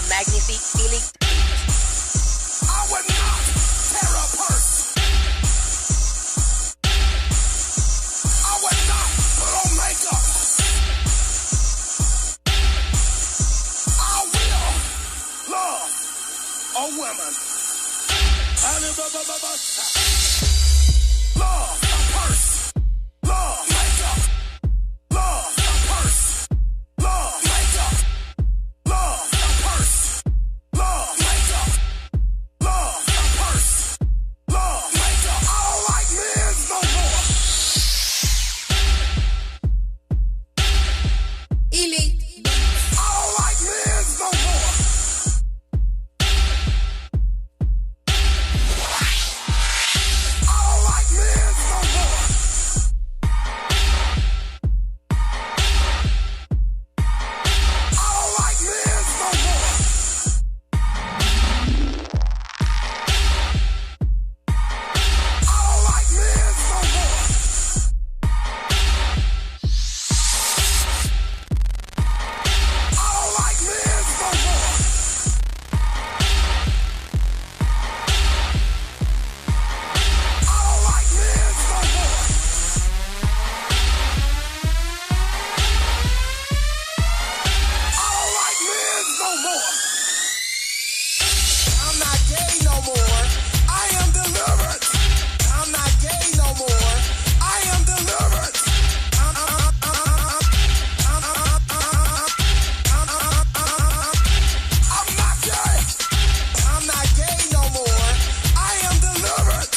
magnifique feeling. I would not tear a purse. I would not put on makeup. I will love a woman. Love a purse. Love makeup. Love a purse. Love makeup. Love a purse. Love makeup. Love a purse. Love makeup. I don't like men no more. Elite. I don't like men no more. I don't like men no more. I don't like men no more. I don't like men no more. I don't like men no more. I don't like men no more. I don't like men no more. I'm not gay no more. I am delivered. I'm not gay no more. I am delivered. I'm not gay. I'm not gay no more. I am delivered.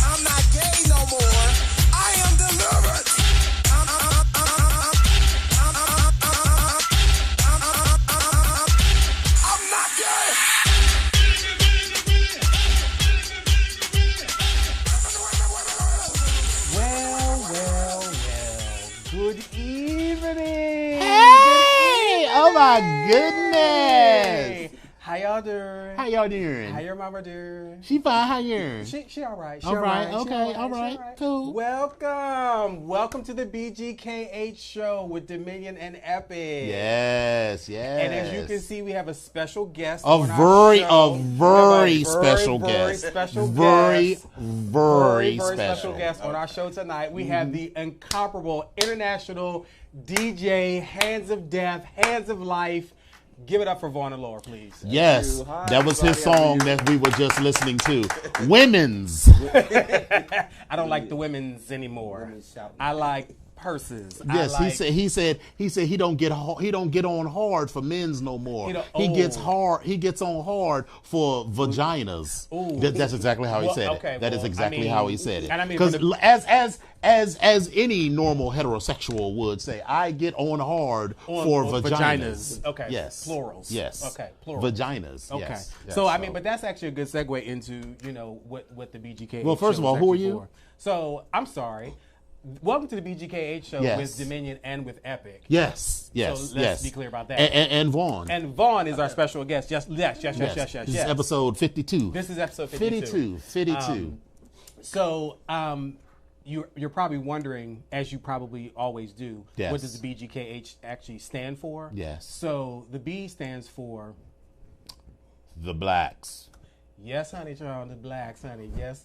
I'm not gay no more. I am delivered. I'm not gay. Well. Good evening. Hey! Oh my goodness! Hey. How y'all doing? How y'all doing? How your mama doing? She fine. How you? She all right. She All right, She okay, all She right, cool. Welcome to the BGKH Show with Dominion and Epic. Yes. And as you can see, we have a special guest. a on our very show. very special very guest. special Very guest. very special guest on our show tonight. We have the incomparable international DJ, Hands of Death, Hands of Life. Give it up for Vaughn and Laura, please. Yes, Hi, that was his everybody. song that we were just listening to. Women's. I don't like the women's anymore. I like purses. Yes, I like, he said he don't get on hard for men's no more. He gets on hard for vaginas. Ooh. That's exactly how he Well, said okay, it. That is well, exactly I mean, how he said it. and I mean, Because for as any normal heterosexual would say, I get on hard for vaginas. Okay. Yes. Plurals. Yes. Okay. Plurals. Vaginas. Okay. Yes. So I mean, but that's actually a good segue into what the BGKH. Well, first show of all, is who are actually you? for. So I'm sorry. Welcome to the BGKH show Yes. with Dominion and with Epic. Yes. So let's be clear about that. And Vaughn. And Vaughn is our special guest. Yes. This is episode 52. This is episode 52. 52. So you're probably wondering, as you probably always do, Yes. what does the BGKH actually stand for? Yes. So the B stands for The blacks. yes, honey, Charles, the blacks, honey. Yes.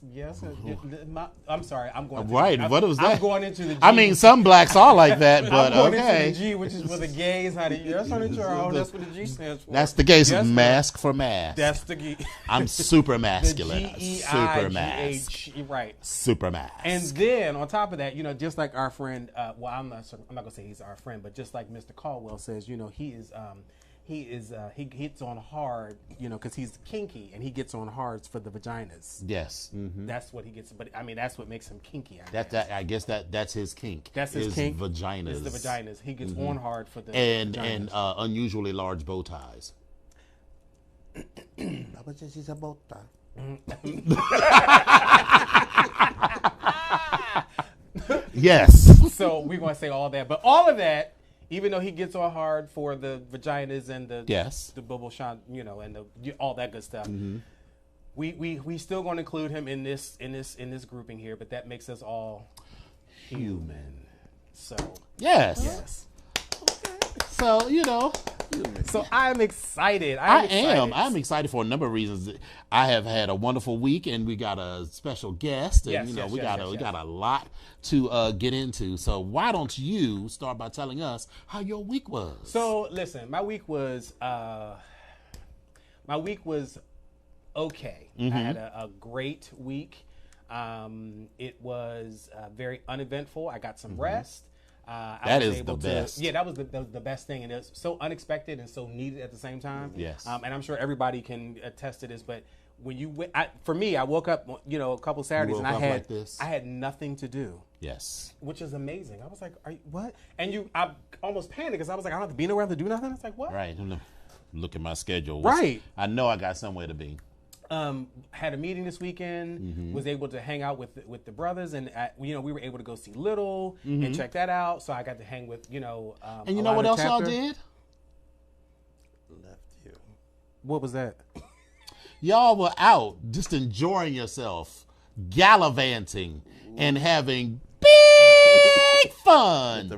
I'm sorry, I'm going. Right, what was that? I'm going into the G. I mean, some blacks are like that, but I'm going okay. into the G, which is for the gays, honey. Yes, honey, Charles. That's what the G stands for. That's the case. Yes, Mask for mask. That's the G. I'm super The masculine. Super mask. GEIGH. Right. Super mask. And then on top of that, just like our friend, I'm not gonna say he's our friend, but just like Mr. Caldwell says, he gets on hard, because he's kinky and he gets on hard for the vaginas. Yes. Mm-hmm. That's what he gets. But I mean, that's what makes him kinky. I guess that's his kink. That's his kink. Vaginas. Is the vaginas. He gets on hard for the And vaginas. unusually large bow ties. Yes. So we're gonna say all that, but all of that. Even though he gets on hard for the vaginas and the bubble shot, and all that good stuff, we still going to include him in this grouping here. But that makes us all human. So yes. So, you know. So I'm excited. I'm excited for a number of reasons. I have had a wonderful week, and we got a special guest, and we got a lot to get into. So why don't you start by telling us how your week was? So listen, my week was okay. I had a great week. It was very uneventful. I got some rest. That is the best. Yeah, that was the best thing, and it was so unexpected and so needed at the same time. Yes. And I'm sure everybody can attest to this, but when you for me, I woke up, a couple Saturdays, and I had nothing to do. Yes. Which is amazing. I was like, what? And I almost panicked because I was like, I don't have to be nowhere to do nothing. I was like, what? Right. Look at my schedule. Right. I know I got somewhere to be. Had a meeting this weekend. Was able to hang out with the brothers, and we were able to go see Little and check that out. So I got to hang with and you know what else y'all did? Left you. What was that? Y'all were out just enjoying yourself, gallivanting, and having big fun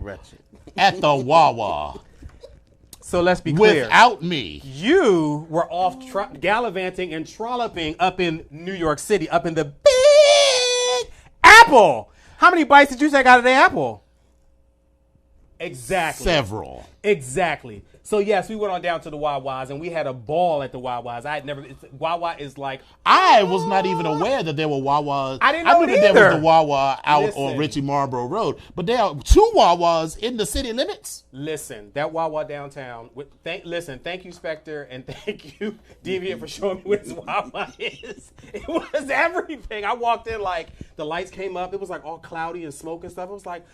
at the Wawa. So let's be clear. Without me. You were off gallivanting and trolloping up in New York City, up in the Big Apple. How many bites did you take out of the apple? Exactly. Several. Exactly. So yes, we went on down to the Wawas and we had a ball at the Wawas. Wawa is like. I was not even aware that there were Wawas. I didn't know I knew that there was the Wawa out on Ritchie Marlboro Road, but there are 2 Wawas in the city limits. Listen, that Wawa downtown. Thank you, Spectre, and thank you, Deviant, for showing me where this Wawa is. It was everything. I walked in like the lights came up. It was like all cloudy and smoke and stuff. It was like,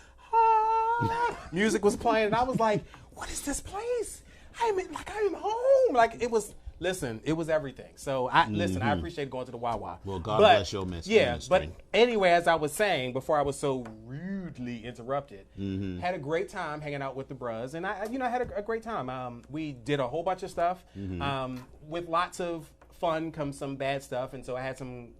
music was playing, and I was like, what is this place? I'm home. Like it was. Listen, it was everything. So I appreciate going to the Wawa. Well, God bless your ministry. Yeah, but anyway, as I was saying before, I was so rudely interrupted. Had a great time hanging out with the bros, and I had a great time. We did a whole bunch of stuff. With lots of fun comes some bad stuff, and so I had some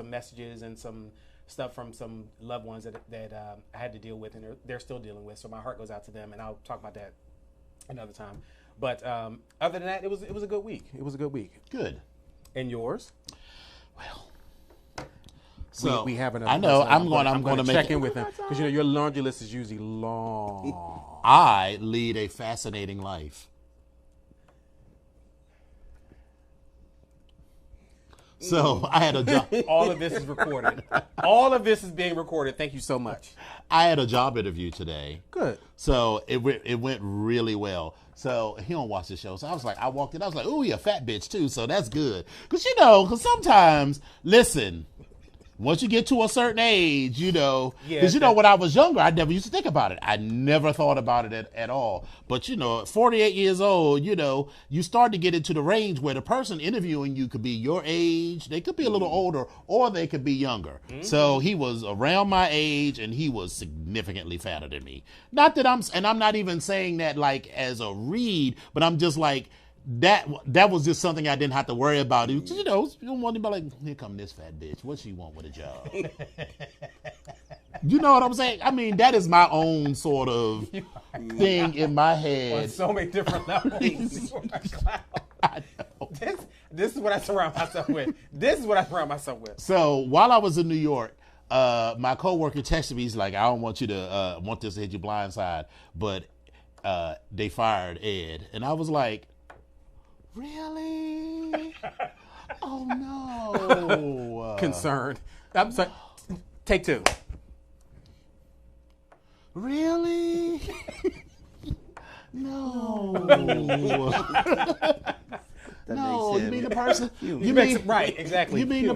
messages and some stuff from some loved ones that I had to deal with, and they're still dealing with. So my heart goes out to them, and I'll talk about that another time. But other than that, it was a good week. It was a good week. Good. And yours? Well, so we have another. I know. I'm going to check in with him because your laundry list is usually long. I lead a fascinating life. So I had a job. All of this is recorded. All of this is being recorded. Thank you so much. I had a job interview today. Good. So it went really well. So he don't watch the show. So I walked in. I was like, ooh, you're a fat bitch too. So that's good. Because sometimes, listen, once you get to a certain age, because when I was younger, I never used to think about it. I never thought about it at all. But 48 years old, you start to get into the range where the person interviewing you could be your age, they could be a little older, or they could be younger. So he was around my age, and he was significantly fatter than me. Not that I'm not even saying that like as a read, but I'm just like. That was just something I didn't have to worry about. You don't want to be like, here come this fat bitch. What she want with a job? You know what I'm saying? I mean, that is my own sort of thing in my head. On so many different levels. I know. This is what I surround myself with. So while I was in New York, my coworker texted me. He's like, I don't want you to want this to hit your blind side, but they fired Ed, and I was like. Really? Oh no! Concerned. I'm sorry. Take 2. Really? No. No. You mean the person? Right. Exactly. You mean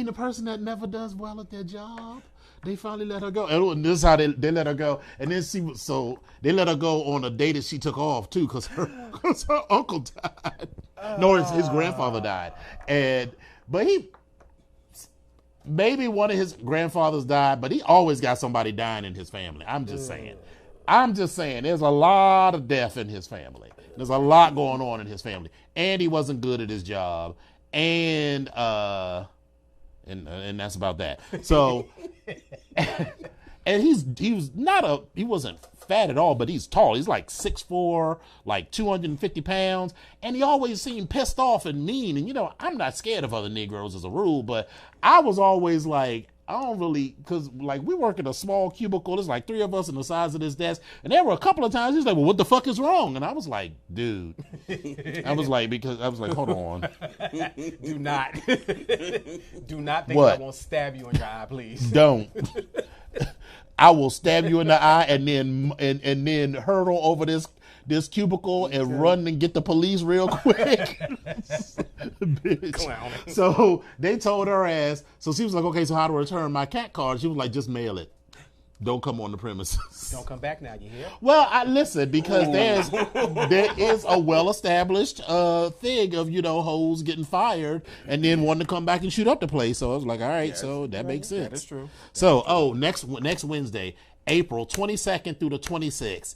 the person that never does well at their job? They finally let her go. And this is how they let her go. And then they let her go on a day that she took off too, because her uncle died. No, his grandfather died. But maybe one of his grandfathers died, but he always got somebody dying in his family. I'm just saying. There's a lot of death in his family. There's a lot going on in his family. And he wasn't good at his job. And that's about that. So, And he wasn't fat at all, but he's tall. He's like 6'4", like 250 pounds. And he always seemed pissed off and mean. And, I'm not scared of other Negroes as a rule, but I was always like, I don't really, because like we work in a small cubicle. There's like 3 of us in the size of this desk. And there were a couple of times he's like, well, what the fuck is wrong? And I was like, dude. I was like, hold on. Do not think What? I won't stab you in your eye, please. Don't. I will stab you in the eye and then hurtle over this cubicle and run and get the police real quick. Bitch. Clowning. So they told her ass. So she was like, okay, so how to return my cat card? She was like, just mail it. Don't come on the premises. Don't come back now, you hear? Well, I listen because there is a well-established thing of hoes getting fired and then wanting to come back and shoot up the place. So I was like, all right, so that makes sense. That is true. So next Wednesday, April 22nd through the 26th.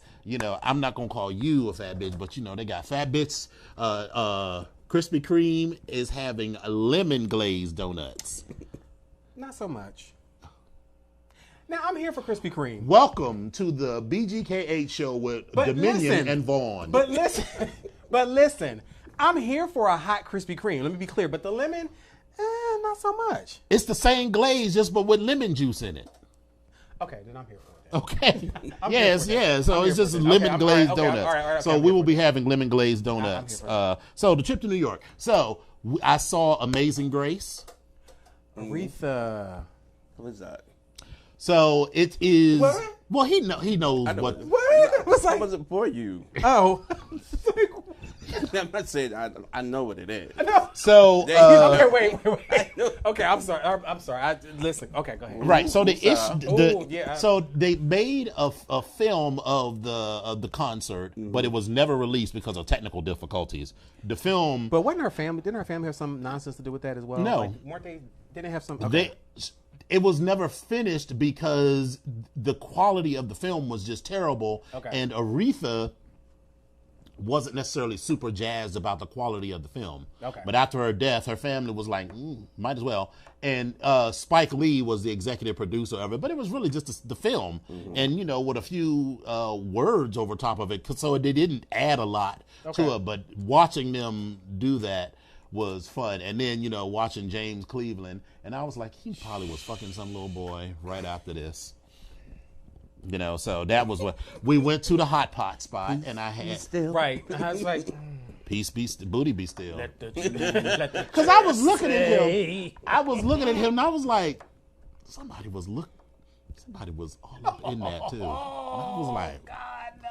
I'm not gonna call you a fat bitch, but they got fat bitch. Krispy Kreme is having lemon glazed donuts. Not so much. Now, I'm here for Krispy Kreme. Welcome to the BGKH Show with Dominion and Vaughn. But listen, I'm here for a hot Krispy Kreme. Let me be clear. But the lemon, not so much. It's the same glaze, just but with lemon juice in it. Okay, then I'm here for it. Okay. Yes. So it's just lemon glazed donuts. So we will be having lemon glazed donuts. So the trip to New York. So I saw Amazing Grace. Aretha. What is that? So it is. What? Well, he knows what. What? What's How was it for you? Oh. I'm not saying I know what it is. No. So Okay, wait. Okay, I'm sorry. Listen. Okay, go ahead. right. So So they made a film of the concert, but it was never released because of technical difficulties. The film. But didn't her family have some nonsense to do with that as well? No. Like, weren't they? Didn't have some? Okay. It was never finished because the quality of the film was just terrible. Okay. And Aretha wasn't necessarily super jazzed about the quality of the film. Okay. But after her death, her family was like, might as well. And Spike Lee was the executive producer of it. But it was really just the film. Mm-hmm. And, with a few words over top of it. So they didn't add a lot to it. But watching them do that was fun. And then, watching James Cleveland. And I was like, he probably was fucking some little boy right after this. So that was what we went to the hot pot spot, and I had right. I was like, peace be booty be still. Because I was looking at him. And I was like, somebody was all up in that too. And I was like, God no.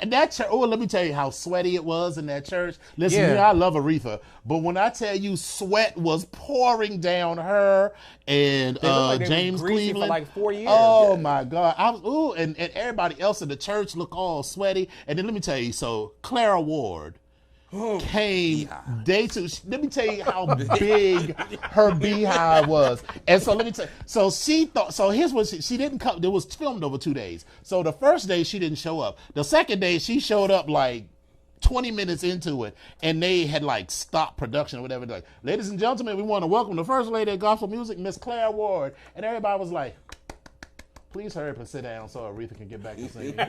And that church. Oh, let me tell you how sweaty it was in that church. Listen, I love Aretha, but when I tell you, sweat was pouring down her and James Cleveland for like 4 years. Oh my God! And everybody else in the church looked all sweaty. And then let me tell you, so Clara Ward came day two. Let me tell you how big her beehive was. And so let me tell you, so she thought, so here's what she didn't come. It was filmed over 2 days. So the first day she didn't show up. The second day she showed up like 20 minutes into it, and they had like stopped production or whatever. They're like, ladies and gentlemen, we want to welcome the first lady of gospel music, Miss Clara Ward. And everybody was like, please hurry up and sit down so Aretha can get back to singing.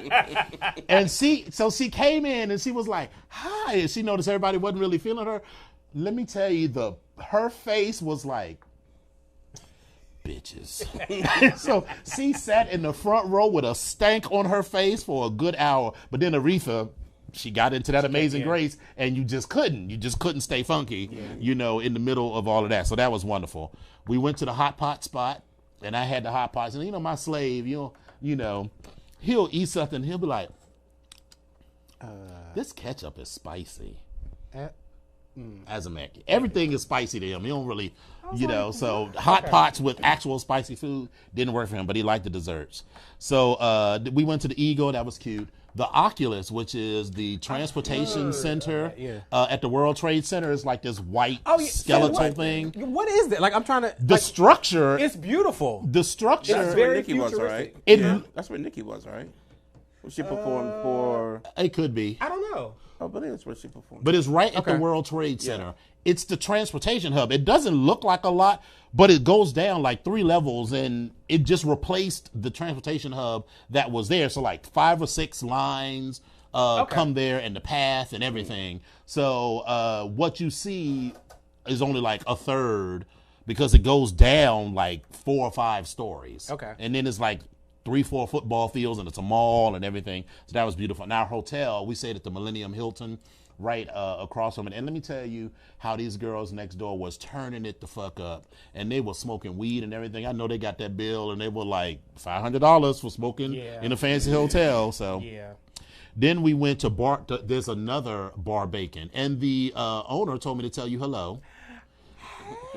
And she came in and she was like, hi. And she noticed everybody wasn't really feeling her. Let me tell you, her face was like, bitches. So she sat in the front row with a stank on her face for a good hour. But then Aretha, she got into that Amazing Grace, and you just couldn't stay funky, in the middle of all of that. So that was wonderful. We went to the hot pot spot. And I had the hot pots, and my slave, he'll eat something, he'll be like, this ketchup is spicy. As a Mac, everything is spicy to him. He don't really, so hot pots with actual spicy food didn't work for him, but he liked the desserts. So we went to the Eagle, that was cute. The Oculus, which is the transportation center at the World Trade Center, is like this white skeletal thing. What is that? Like, I'm trying to. The structure. It's beautiful. The structure. That's where Nikki was, right? That's where Nikki was, right? She performed for. It could be. I don't know. Oh, but it is where she performed. But it's right at the World Trade Center. It's the transportation hub. It doesn't look like a lot, but it goes down like 3 levels, and it just replaced the transportation hub that was there. So like 5 or 6 lines come there, and the path and everything. So what you see is only like a third because it goes down like 4 or 5 stories. Okay. And then it's like 3-4 football fields, and it's a mall and everything. So that was beautiful. And our hotel, we stayed at the Millennium Hilton right across from it. And let me tell you how these girls next door was turning it the fuck up. And they were smoking weed and everything. I know they got that bill, and they were like $500 for smoking in a fancy hotel. So then we went to there's another Bar Bacon. And the owner told me to tell you hello.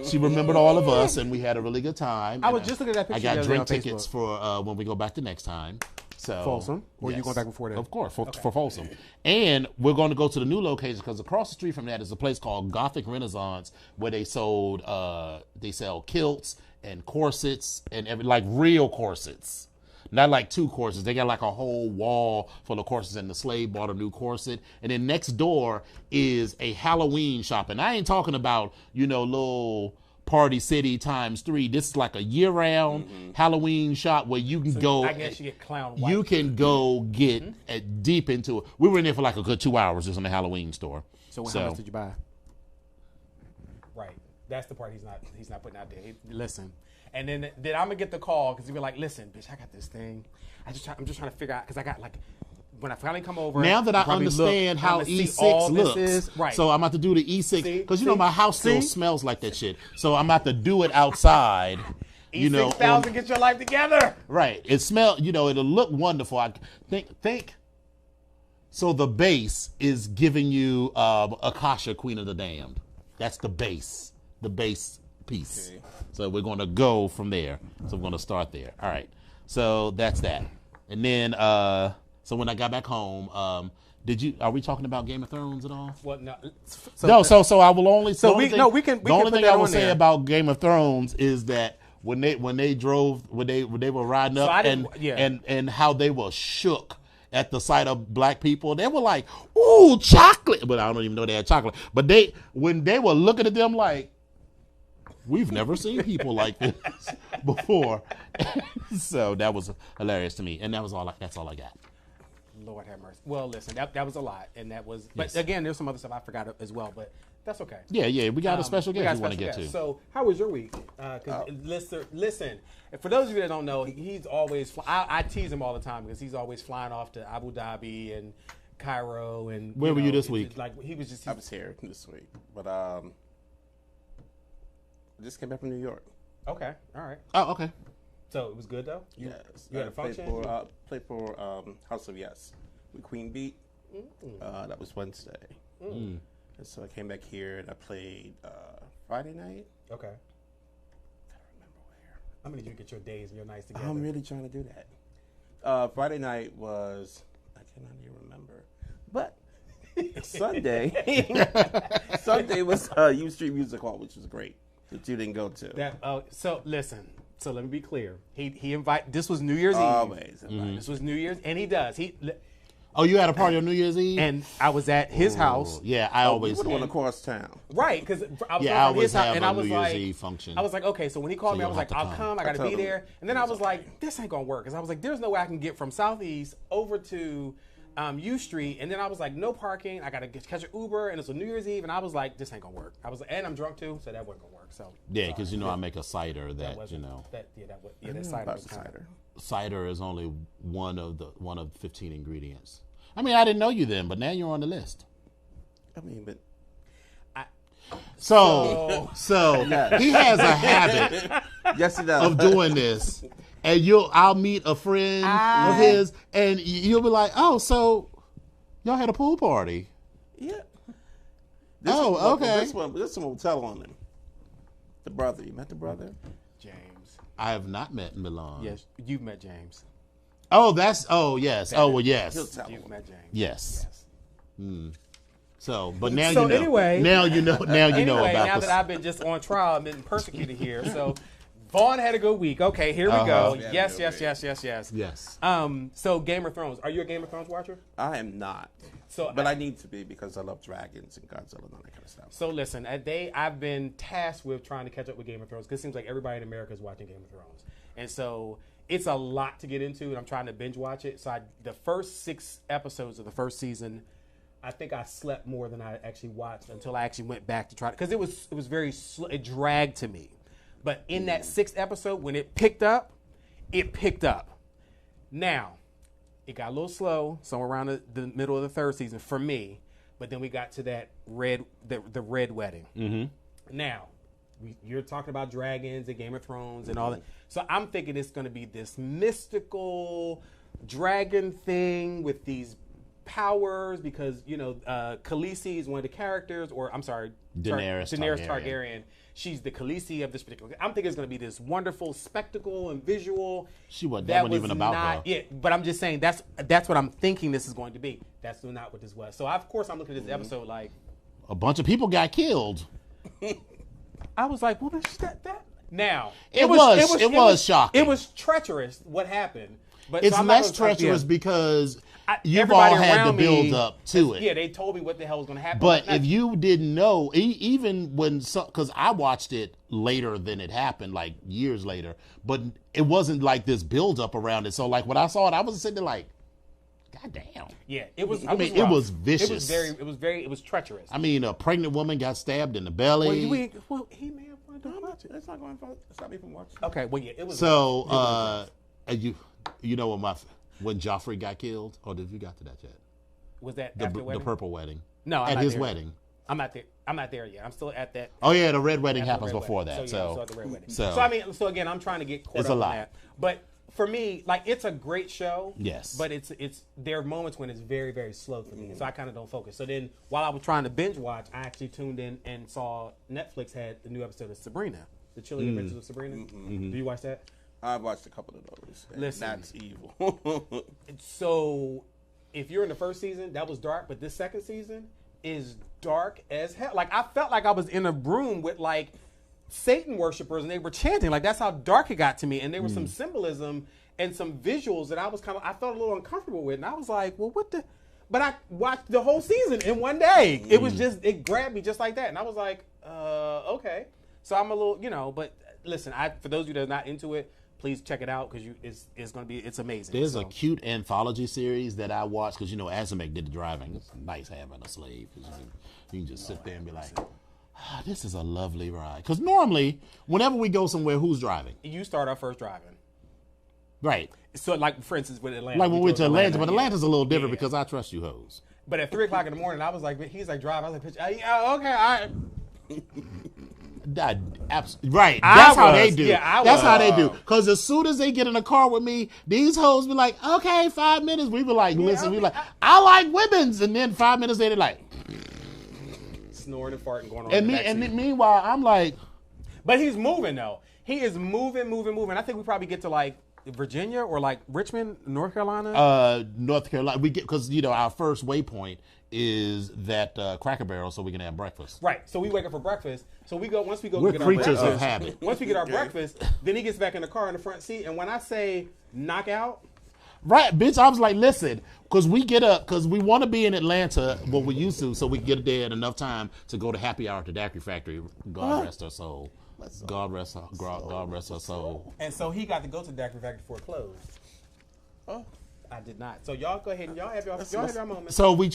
She remembered all of us, and we had a really good time. I was just looking at that picture. I got drink tickets for when we go back the next time. So Folsom? Or you going back before that? Of course, for Folsom. And we're going to go to the new location because across the street from that is a place called Gothic Renaissance where they sell kilts and corsets and like real corsets. Not like 2 corsets. They got like a whole wall full of corsets, and the slave bought a new corset. And then next door is a Halloween shop. And I ain't talking about, little Party City times 3. This is like a year-round Halloween shop where you can go. I guess you get clown white. You can go get deep into it. We were in there for like a good 2 hours just in the Halloween store. So how much did you buy? Right. That's the part he's not putting out there. Listen. And then I'm gonna get the call because he'll be like, "Listen, bitch, I got this thing. I'm just trying to figure out because I got like when I finally come over. Now that I understand how E6 looks, right? So I'm about to do the E6 because my house still smells like that shit. So I'm about to do it outside. E6000, get your life together. Right. It smell. It'll look wonderful. I think. So the base is giving you Akasha, Queen of the Damned. That's the base. The base piece. Okay. So we're going to go from there. So we're going to start there. All right. So that's that. And then, so when I got back home, are we talking about Game of Thrones at all? Well, no. So I will only. So we can. The only thing I will say about Game of Thrones is that when they were riding up and how they were shook at the sight of black people, they were like, "Ooh, chocolate!" But I don't even know they had chocolate. But when they were looking at them like, we've never seen people like this before. So that was hilarious to me, and that's all I got. Lord have mercy. Well, listen, that was a lot, and that was. But again, there's some other stuff I forgot as well, but that's okay. Yeah, we got a special guest we want to get to. So, how was your week? Listen, for those of you that don't know, he's always. I tease him all the time because he's always flying off to Abu Dhabi and Cairo and. Where were you this week? Like I was here this week, but I just came back from New York. Okay, all right. Oh, okay. So it was good though. Yes, you had a function. Played for House of Yes with Queen Beat. That was Wednesday. And so I came back here and I played Friday night. Okay. I don't remember where. I'm gonna need you to get your days and your nights together. I'm really trying to do that. Friday night was I cannot even remember, but Sunday was U Street Music Hall, which was great. That you didn't go to. So listen. So let me be clear. He invited. This was New Year's Eve. Always. This was New Year's, and he does. Oh, you had a party on New Year's Eve? And I was at his house. Yeah, I always. You would have went across town. Right, because I was at his house, and I New was Year's like, Eve function. I was like, okay. So when he called me, I was like, I'll come. I got to be there. And then I was okay. like, this ain't gonna work, because I was like, there's no way I can get from Southeast over to U Street, and then I was like, no parking. I got to catch an Uber, and it's a New Year's Eve, and I was like, this ain't gonna work. I was, and I'm drunk too, so that wasn't gonna work. So yeah, because I make a cider that cider. Cider is only one of 15 ingredients. I mean, I didn't know you then, but now you're on the list. I mean, but so he has a habit yes, he does. of doing this. And I'll meet a friend of his, and you'll be like, "Oh, so y'all had a pool party?" Yeah. Okay. This one will tell on him. The brother. You met the brother? James. I have not met Milan. Yes, you've met James. Oh, yes. Yes. He'll tell You've him. met James. Yes. So, but now So you know. anyway- now you know. Now you know Anyway, about now this. that I've been just on trial, I've been persecuted here. So Vaughn had a good week. Okay, here we go. Yeah, Yes. Yes. So Game of Thrones. Are you a Game of Thrones watcher? I am not. But I need to be because I love dragons and Godzilla and all that kind of stuff. So listen, I've been tasked with trying to catch up with Game of Thrones because it seems like everybody in America is watching Game of Thrones, and so it's a lot to get into, and I'm trying to binge watch it. So the first 6 episodes of the first season, I think I slept more than I actually watched until I actually went back to try because it was very it dragged to me. But in that 6th episode, when it picked up. Now, it got a little slow, somewhere around the middle of the 3rd season for me. But then we got to that the red wedding. Mm-hmm. Now, you're talking about dragons and Game of Thrones and all that. So I'm thinking it's going to be this mystical dragon thing with these powers because, Khaleesi is one of the characters, or I'm sorry, Daenerys Targaryen. She's the Khaleesi of this particular. I'm thinking it's going to be this wonderful spectacle and visual. That wasn't even about her. Yeah, but I'm just saying that's what I'm thinking this is going to be. That's not what this was. So of course I'm looking at this episode like a bunch of people got killed. I was like, well, that. Now it was shocking. It was treacherous what happened. But it's so less treacherous because you've everybody all had around to build me, up to it. Yeah, they told me what the hell was going to happen. But if you didn't know, even when, because I watched it later than it happened, like years later, but it wasn't like this build up around it. So like when I saw it, I was sitting there like, God damn. Yeah, it was. It was vicious. It was treacherous. I mean, a pregnant woman got stabbed in the belly. Well, he may have wanted to watch it. It's not going to stop me from watching. Okay, well, yeah, it was. So, you know when Joffrey got killed, or did you got to that yet? Was that after the wedding? The purple wedding? No, at his wedding. I'm not there. I'm not there yet. I'm still at that. Oh yeah, the red wedding happens before that. So at the red wedding. So again, I'm trying to get caught up on that. But for me, like it's a great show. Yes. But it's there are moments when it's very, very slow for me, so I kind of don't focus. So then, while I was trying to binge watch, I actually tuned in and saw Netflix had the new episode of Sabrina, The Chilling Adventures of Sabrina. Mm-hmm. Do you watch that? I've watched a couple of those. Listen, that's evil. So, if you're in the first season, that was dark, but this second season is dark as hell. Like I felt like I was in a room with like Satan worshipers, and they were chanting. Like that's how dark it got to me, and there was some symbolism and some visuals that I felt a little uncomfortable with, and I was like, well, what the? But I watched the whole season in one day. It was it grabbed me just like that, and I was like, okay. So I'm a little, but listen, for those of you that are not into it, please check it out because it's going to be amazing. There's a cute anthology series that I watched because Azamek did the driving. It's nice having a slave because you can just sit there and be like, this is a lovely ride. Because normally, whenever we go somewhere, who's driving? You start our first driving. Right. So, like, for instance, with Atlanta. Like when we went to Atlanta, but Atlanta's a little different because I trust you hoes. But at 3 o'clock in the morning, I was like, he's like, drive. I was like, okay, all right. Right. That's how they do. Yeah, That's how they do. Because as soon as they get in a car with me, these hoes be like, okay, 5 minutes. We be like, listen, we like, I like women's. And then 5 minutes later, like, snoring and farting going on. And meanwhile, I'm like, but he's moving though. He is moving. I think we probably get to like Virginia or like Richmond, North Carolina. North Carolina. We get because our first waypoint is that Cracker Barrel, so we can have breakfast. Right. So we wake up for breakfast. So once we go We're get creatures our breakfast, of habit. Once we get our breakfast, then he gets back in the car in the front seat. And when I say knockout. Right, bitch, I was like, listen, because we get up, because we want to be in Atlanta, what we used to, so we can get there in enough time to go to happy hour at the Daiquiri Factory. God rest her soul. God rest her soul. And so he got to go to the Daiquiri Factory before it closed. Oh. I did not. So y'all go ahead and y'all have your moment. So we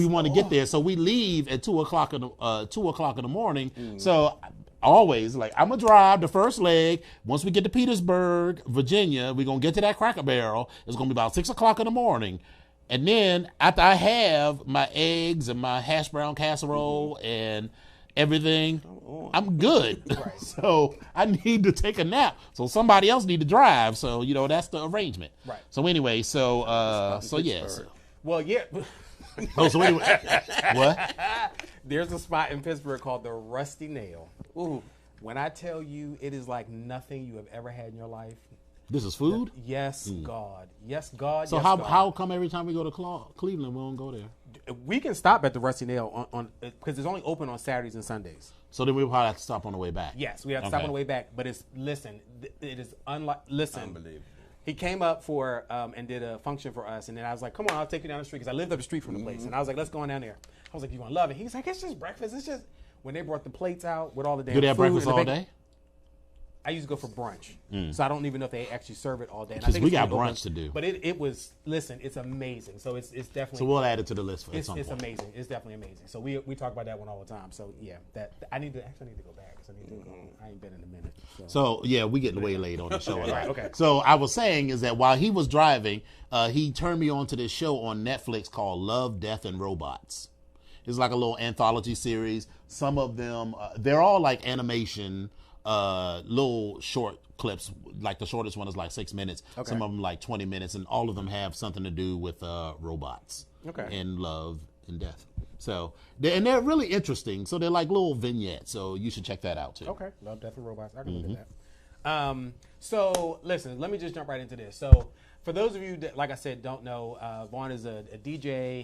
want to get there. So we leave at 2 o'clock in the morning. So always like I'm gonna drive the first leg. Once we get to Petersburg, Virginia, we're gonna get to that Cracker Barrel. It's gonna be about 6 o'clock in the morning. And then after I have my eggs and my hash brown casserole and everything, I'm good. Right. So I need to take a nap. So somebody else need to drive. So that's the arrangement. Right. So anyway, so yes. Well, yeah. So anyway, what? There's a spot in Pittsburgh called the Rusty Nail. Ooh, when I tell you, it is like nothing you have ever had in your life. This is food? Yes, God. Yes, God. So yes, how God. how come every time we go to Cleveland, we don't go there? We can stop at the Rusty Nail on because it's only open on Saturdays and Sundays. So then we probably have to stop on the way back. Yes, we have to stop on the way back. But it is unlike. Listen, Unbelievable. he came up for and did a function for us, and then I was like, "Come on, I'll take you down the street," because I lived up the street from the place, and I was like, "Let's go on down there." I was like, "You gonna love it?" He's like, "It's just breakfast. It's just." When they brought the plates out with all the damn Do they have food breakfast and the all bacon- day? I used to go for brunch, so I don't even know if they actually serve it all day. And I Because think we it's got only open- brunch to do. But it was, listen, it's amazing. So it's definitely. So we'll add it to the list for It's some point. amazing. It's definitely amazing. So we talk about that one all the time. So yeah, that I need to go back because I need to go. I ain't been in a minute. So yeah, we getting way late on the show. Okay, right, okay. So I was saying is that while he was driving, he turned me on to this show on Netflix called Love, Death, and Robots. It's like a little anthology series. Some of them, they're all like animation, little short clips. Like the shortest one is like 6 minutes. Okay. Some of them like 20 minutes, and all of them have something to do with robots. Okay. And love and death. So they're really interesting. So they're like little vignettes. So you should check that out too. Okay, Love, Death, and Robots. I can look at that. So listen, let me just jump right into this. So for those of you that, like I said, don't know, Vaughn is a DJ.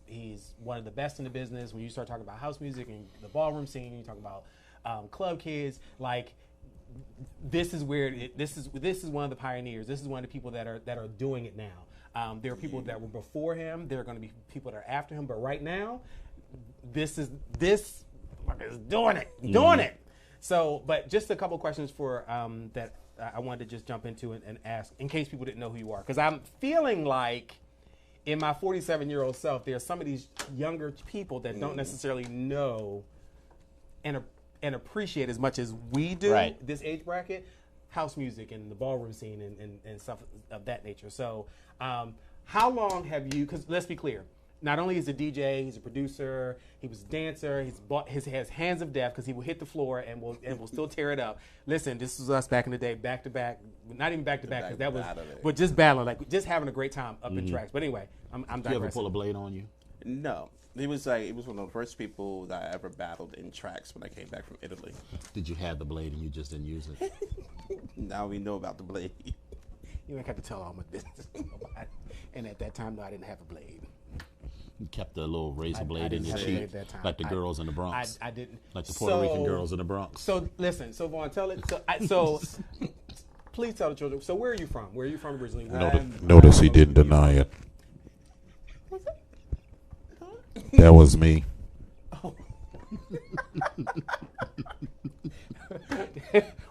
He's one of the best in the business. When you start talking about house music and the ballroom scene, you talk about club kids. Like this is where this is one of the pioneers. This is one of the people that are doing it now. There are people that were before him. There are going to be people that are after him. But right now, this is doing it. So, but just a couple questions for that I wanted to just jump into and ask in case people didn't know who you are, because I'm feeling like in my 47-year-old self, there are some of these younger people that don't necessarily know and appreciate as much as we do, Right. this age bracket, house music and the ballroom scene and stuff of that nature. So how long have you, because let's be clear, not only is he a DJ, he's a producer, he was a dancer, he has hands of death because he will hit the floor and will still tear it up. Listen, this was us back in the day, back to back, not even back to back because that was, but just battling, like just having a great time up in tracks. But anyway, I'm Did you digressing. ever pull a blade on you? No. He was one of the first people that I ever battled in tracks when I came back from Italy. Did you have the blade and you just didn't use it? Now we know about the blade. You ain't have to tell all my business. And at that time, no, I didn't have a blade. You kept the little razor blade in didn't your have a cheek, blade that time. like the girls in the Bronx. I didn't. Like the Puerto Rican girls in the Bronx. So listen, so Vaughn, tell it. So please tell the children. So where are you from? Where are you from originally? Notice he didn't deny it. That was me.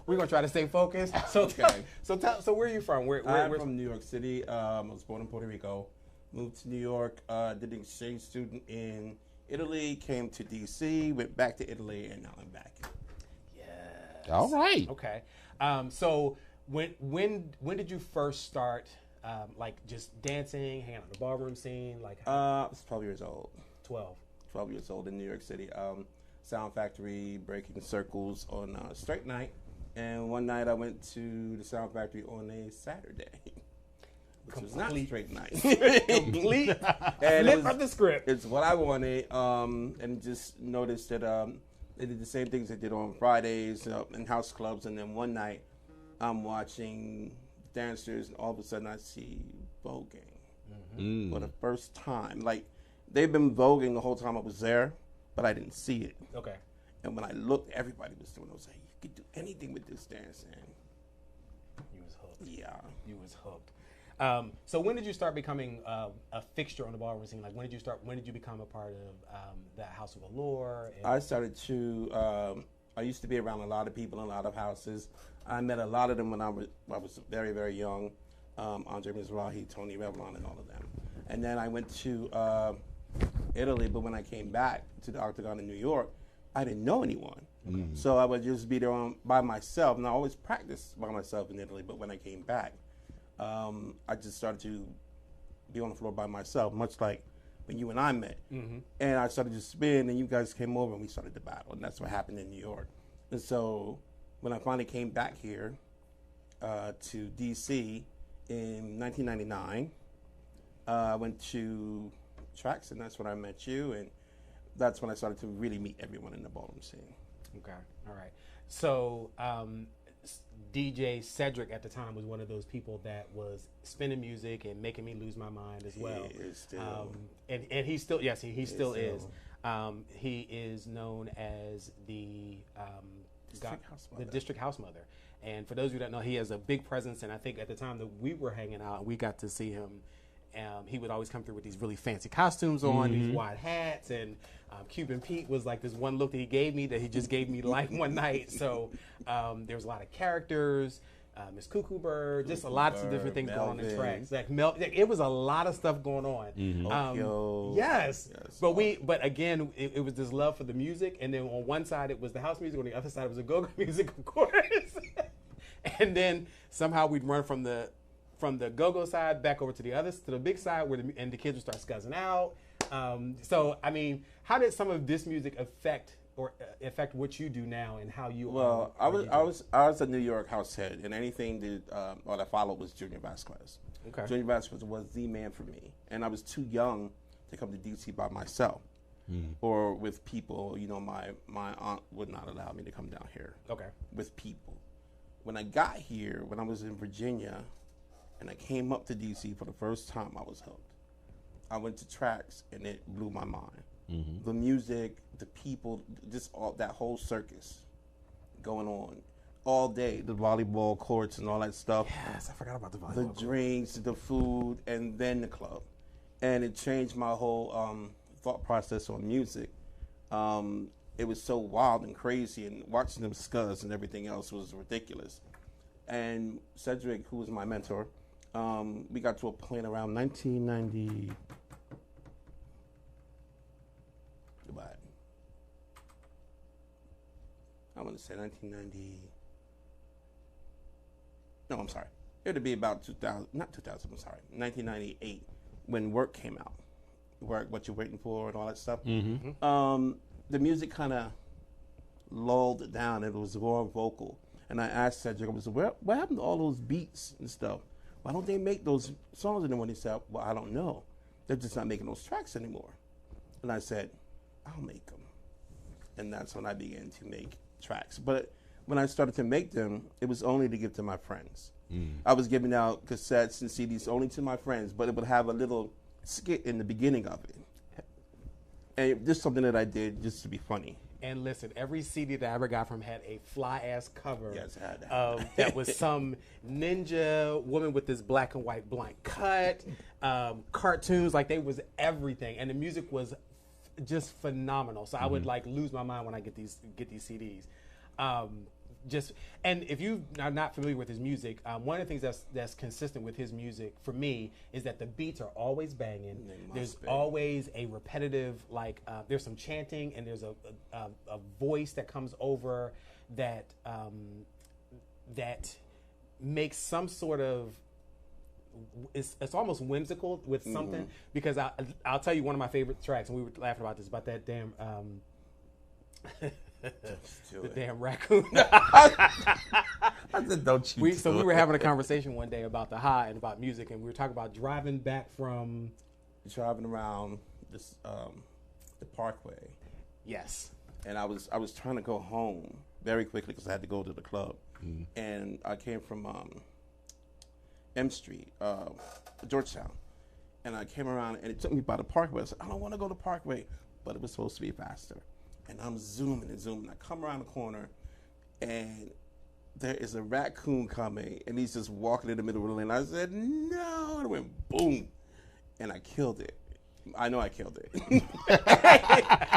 We're gonna try to stay focused. So Okay. so where are you from? I'm from New York City. I was born in Puerto Rico. Moved to New York. Did an exchange student in Italy. Came to D.C. Went back to Italy, and now I'm back. Yes. All right. Okay. So when did you first start like just dancing, hanging out in the ballroom scene? Like I was 12 years old. 12. 12 years old in New York City. Sound Factory, breaking circles on a straight night. And one night I went to the Sound Factory on a Saturday, which was not a straight night. Complete And flip of the script. It's what I wanted, and just noticed that they did the same things they did on Fridays in house clubs. And then one night I'm watching dancers, and all of a sudden I see voguing for the first time. Like, they've been voguing the whole time I was there, but I didn't see it. Okay. And when I looked, everybody was doing it. I was like, you could do anything with this dance. And You was hooked. yeah. You was hooked. So when did you start becoming a fixture on the ballroom scene? Like when did you become a part of the House of Allure? I started to, I used to be around a lot of people in a lot of houses. I met a lot of them when I was very, very young. Andre Mizrahi, Tony Revlon, and all of them. And then I went to Italy, but when I came back to the Octagon in New York, I didn't know anyone. So I would just be there by myself, and I always practiced by myself in Italy, but when I came back, I just started to be on the floor by myself, much like when you and I met. And I started to spin, and you guys came over, and we started to battle, and that's what happened in New York. And so when I finally came back here to D.C. in 1999, I went to Tracks, and that's when I met you, and that's when I started to really meet everyone in the ballroom scene. Okay. All right. So DJ Cedric at the time was one of those people that was spinning music and making me lose my mind as well. He is still. And he still, yes, he still is. He is known as the district house mother. And for those of you that know, he has a big presence. And I think at the time that we were hanging out, we got to see him. He would always come through with these really fancy costumes on, these wide hats, and Cuban Pete was like this one look that he gave me that he just gave me like one night. So there was a lot of characters, Miss Cuckoo Bird, just a lot of different things going on in tracks. Like it was a lot of stuff going on. Yes, but again, it was this love for the music, and then on one side it was the house music, on the other side it was the go-go music, of course. And then somehow we'd run from the go-go side back over to the big side and the kids would start scuzzing out. So I mean, how did some of this music affect what you do now and how you? Well, I was a New York house head, and anything that I followed was Junior Vasquez. Okay. Junior Vasquez was the man for me, and I was too young to come to DC by myself or with people. You know, my aunt would not allow me to come down here. Okay. With people. When I got here, when I was in Virginia, and I came up to DC for the first time, I was hooked. I went to tracks, and it blew my mind. The music, the people, just all that whole circus going on all day. The volleyball courts and all that stuff. Yes, I forgot about the volleyball. The drinks, the food, and then the club. And it changed my whole thought process on music. It was so wild and crazy, and watching them scuzz and everything else was ridiculous. And Cedric, who was my mentor, we got to a point around 1990. I want to say 1990. No, I'm sorry. It would be about 2000, not 2000, I'm sorry, 1998 when Work came out. Work, What You're Waiting For, and all that stuff. The music kind of lulled it down. It was more vocal. And I asked Cedric, I said, what happened to all those beats and stuff? Why don't they make those songs anymore? And he said, well, I don't know. They're just not making those tracks anymore. And I said, I'll make them. And that's when I began to make tracks. But when I started to make them, it was only to give to my friends. I was giving out cassettes and CDs only to my friends, but it would have a little skit in the beginning of it. And just something that I did just to be funny. And listen, every CD that I ever got from had a fly-ass cover. Yes, it had that. That was some ninja woman with this black and white blunt cut, cartoons, like they was everything. And the music was just phenomenal. So I would like lose my mind when I get these CDs. And if you are not familiar with his music, one of the things that's consistent with his music for me is that the beats are always banging. There's always a repetitive, like there's some chanting, and there's a voice that comes over that that makes some sort of it's almost whimsical with something. Because I'll tell you one of my favorite tracks, and we were laughing about this, about that damn the damn raccoon. I said, don't you? So we were having a conversation one day about the high and about music, and we were talking about driving around this the Parkway. Yes. And I was trying to go home very quickly because I had to go to the club, and I came from M Street, Georgetown, and I came around, and it took me by the Parkway. I said, I don't want to go to Parkway, but it was supposed to be faster. And I'm zooming and zooming. I come around the corner, and there is a raccoon coming, and he's just walking in the middle of the lane. I said, no. And it went boom. And I killed it. I know I killed it.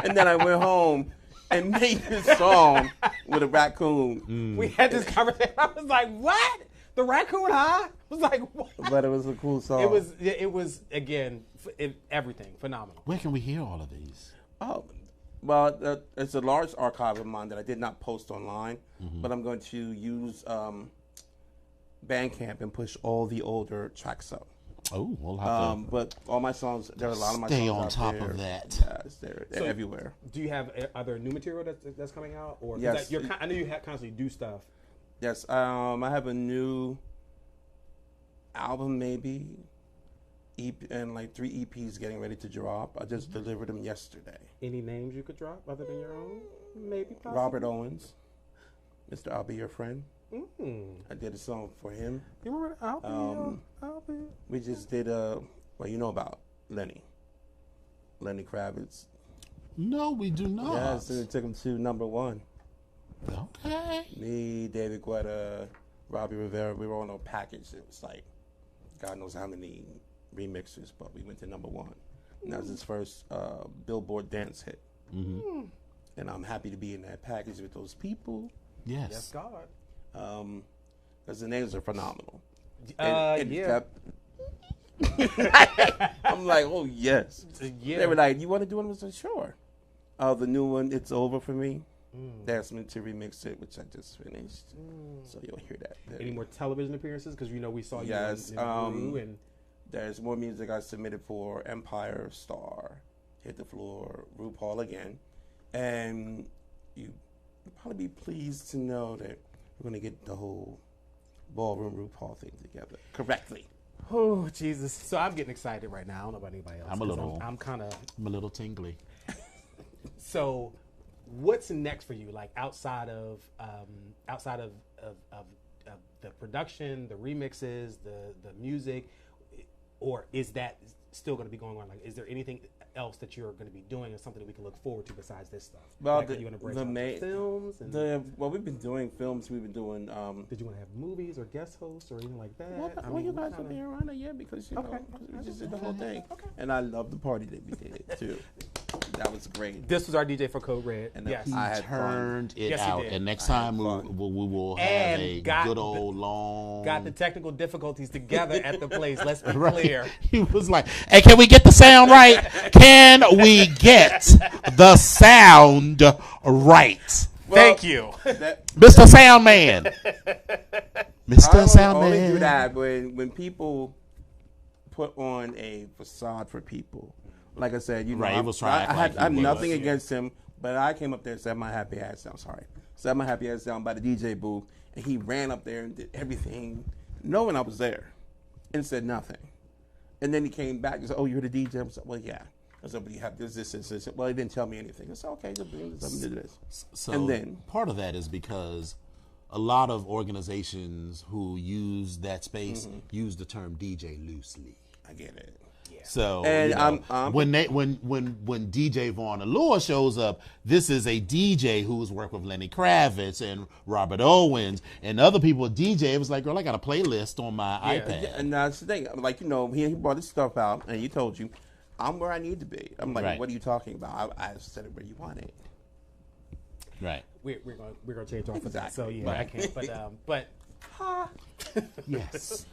And then I went home and made this song with a raccoon. We had this conversation. I was like, what? The raccoon high? I was like, what? But it was a cool song. It was again, everything. Phenomenal. Where can we hear all of these? Oh, well, it's a large archive of mine that I did not post online, but I'm going to use Bandcamp and push all the older tracks up. Oh, we'll have to. But all my songs, there are a lot of my stay songs on out top there. of that. Yes, they're everywhere. Do you have other new material that's coming out? Or yes, I know you constantly do stuff. Yes, I have a new album, maybe. And like 3 EPs getting ready to drop. I just delivered them yesterday. Any names you could drop other than your own? Maybe. Possibly. Robert Owens, Mr. I'll Be Your Friend. I did a song for him. You remember? I'll be. We just did well, you know about Lenny Kravitz. No, we do not. Yeah, so we took him to #1. Okay. Me, David Guetta, Robbie Rivera, we were on a package. It was like, God knows how many remixes, but we went to #1. And that was his first Billboard dance hit. Mm-hmm. And I'm happy to be in that package with those people. Yes. Yes, God. Because the names are phenomenal. Yeah. I'm like, oh, yes. Yeah. They were like, you want to do one? I was like, sure. The new one, It's Over For Me. They asked me to remix it, which I just finished. So you'll hear that. Any more television appearances? Because we saw you Yes. in Blue and There's more music I submitted for Empire, Star, Hit the Floor, RuPaul again. And you'll probably be pleased to know that we're going to get the whole ballroom RuPaul thing together correctly. oh Jesus! So I'm getting excited right now. I don't know about anybody else. I'm a 'cause little- I'm kind of. I'm a little tingly. So, what's next for you? Like outside of the production, the remixes, the music, or is that still going to be going on? Like, is there anything else that you're going to be doing, or something that we can look forward to besides this stuff? Well, like, are you going to branch out to films? And well, we've been doing films. We've been doing. did you want to have movies or guest hosts or anything like that? Well, you guys will be around it, yeah, because you know we just did the whole thing, and I love the party that we did too. That was great. This was our DJ for Code Red. And Yes. I had Turned it Yes, he out, did. and next time we will have And a got good the- old long. Got the technical difficulties together at the place. Let's be Right. clear. He was like, "Hey, can we get the sound right? Can we get the sound right, Thank you. Mr. Soundman? Mr. I only Soundman." do that when people put on a facade for people. Like I said, you know, Right, he was trying to act like I have he was. nothing against him, but I came up there and said my happy ass down. Sorry, set my happy ass down by the DJ booth, and he ran up there and did everything, knowing I was there, and said nothing. And then he came back and said, "Oh, you're the DJ." I was like, "Well, yeah." I said, "But you have this." Well, he didn't tell me anything. I said, "Okay, just bring this up and do this." So And then- part of that is because a lot of organizations who use that space use the term DJ loosely. I get it. So And you know, I'm- when DJ Vaughn Allure shows up, this is a DJ who's worked with Lenny Kravitz and Robert Owens and other people. DJ was like, "Girl, I got a playlist on my iPad." Yeah, and that's the thing. Like, you know, he brought his stuff out, and he told you, I'm where I need to be. I'm like, Right. what are you talking about? I said it where you want it. Right. We're gonna change off of that. So Exactly. yeah, I Right. can't. But Yes.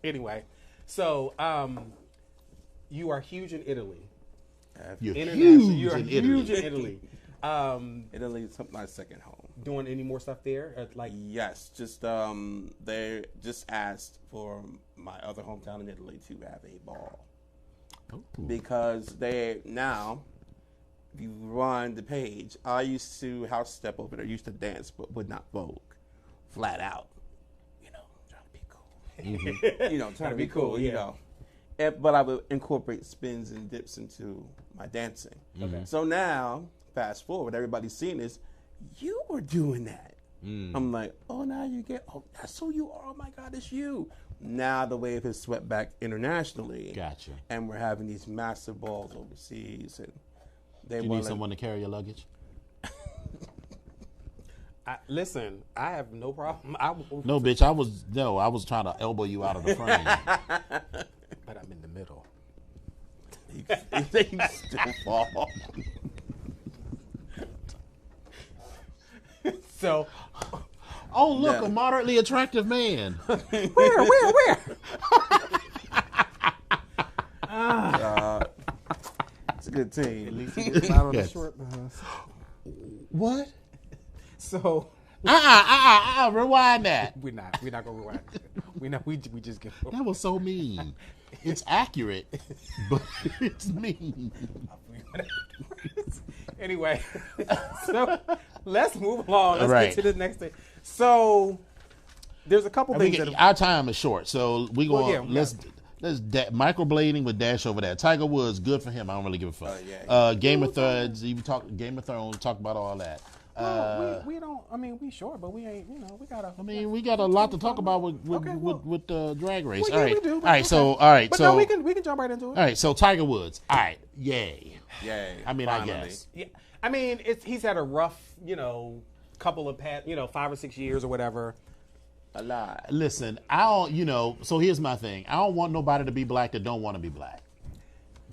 anyway, so you are huge in Italy. You're International. huge You are in huge Italy. in Italy. Italy is my second home. Doing any more stuff there? Like Yes, just they just asked for my other hometown in Italy to have a ball because they now, if you run the page, I used to house step over there, used to dance, but would not vogue, flat out, you know, trying to be cool, you know, trying to be cool, you yeah. know. But I would incorporate spins and dips into my dancing. Okay. So now, fast forward, everybody's seeing this. You were doing that. I'm like, oh, now you get, oh, that's who you are. Oh my God, it's you. Now the wave has swept back internationally. Gotcha. And we're having these massive balls overseas, and they You want need someone to carry your luggage? listen, I have no problem. No, bitch. I was trying to elbow you out of the frame. But I'm in the middle. they still fall. So Oh, look, Yeah. a moderately attractive man. where? It's a good team. At least he gets out on the Yes. short bus. What? So Rewind that. we're not gonna rewind. We just get. That was so mean. It's accurate, but it's mean. Anyway, so let's move along. Let's Right. get to the next thing. So there's a couple things that Our time is short, so we Well, going. yeah, let's microblading with Dash over there. Tiger Woods, good for him. I don't really give a fuck. Yeah. Game of Thrones, even talk Game of Thrones. Talk about all that. We don't. I mean, we sure, but we ain't. You know, we gotta. I mean, we got a lot to talk about with Drag Race. Well, all yeah, right, we do, all right. okay. So, all right, But so no, we can jump right into it. all right. So Tiger Woods. All right, yay. Yay. I mean, finally. I guess. Yeah, I mean, he's had a rough, couple of 5 or 6 years or whatever. A lot. Listen, I don't. So here's my thing. I don't want nobody to be black that don't want to be black.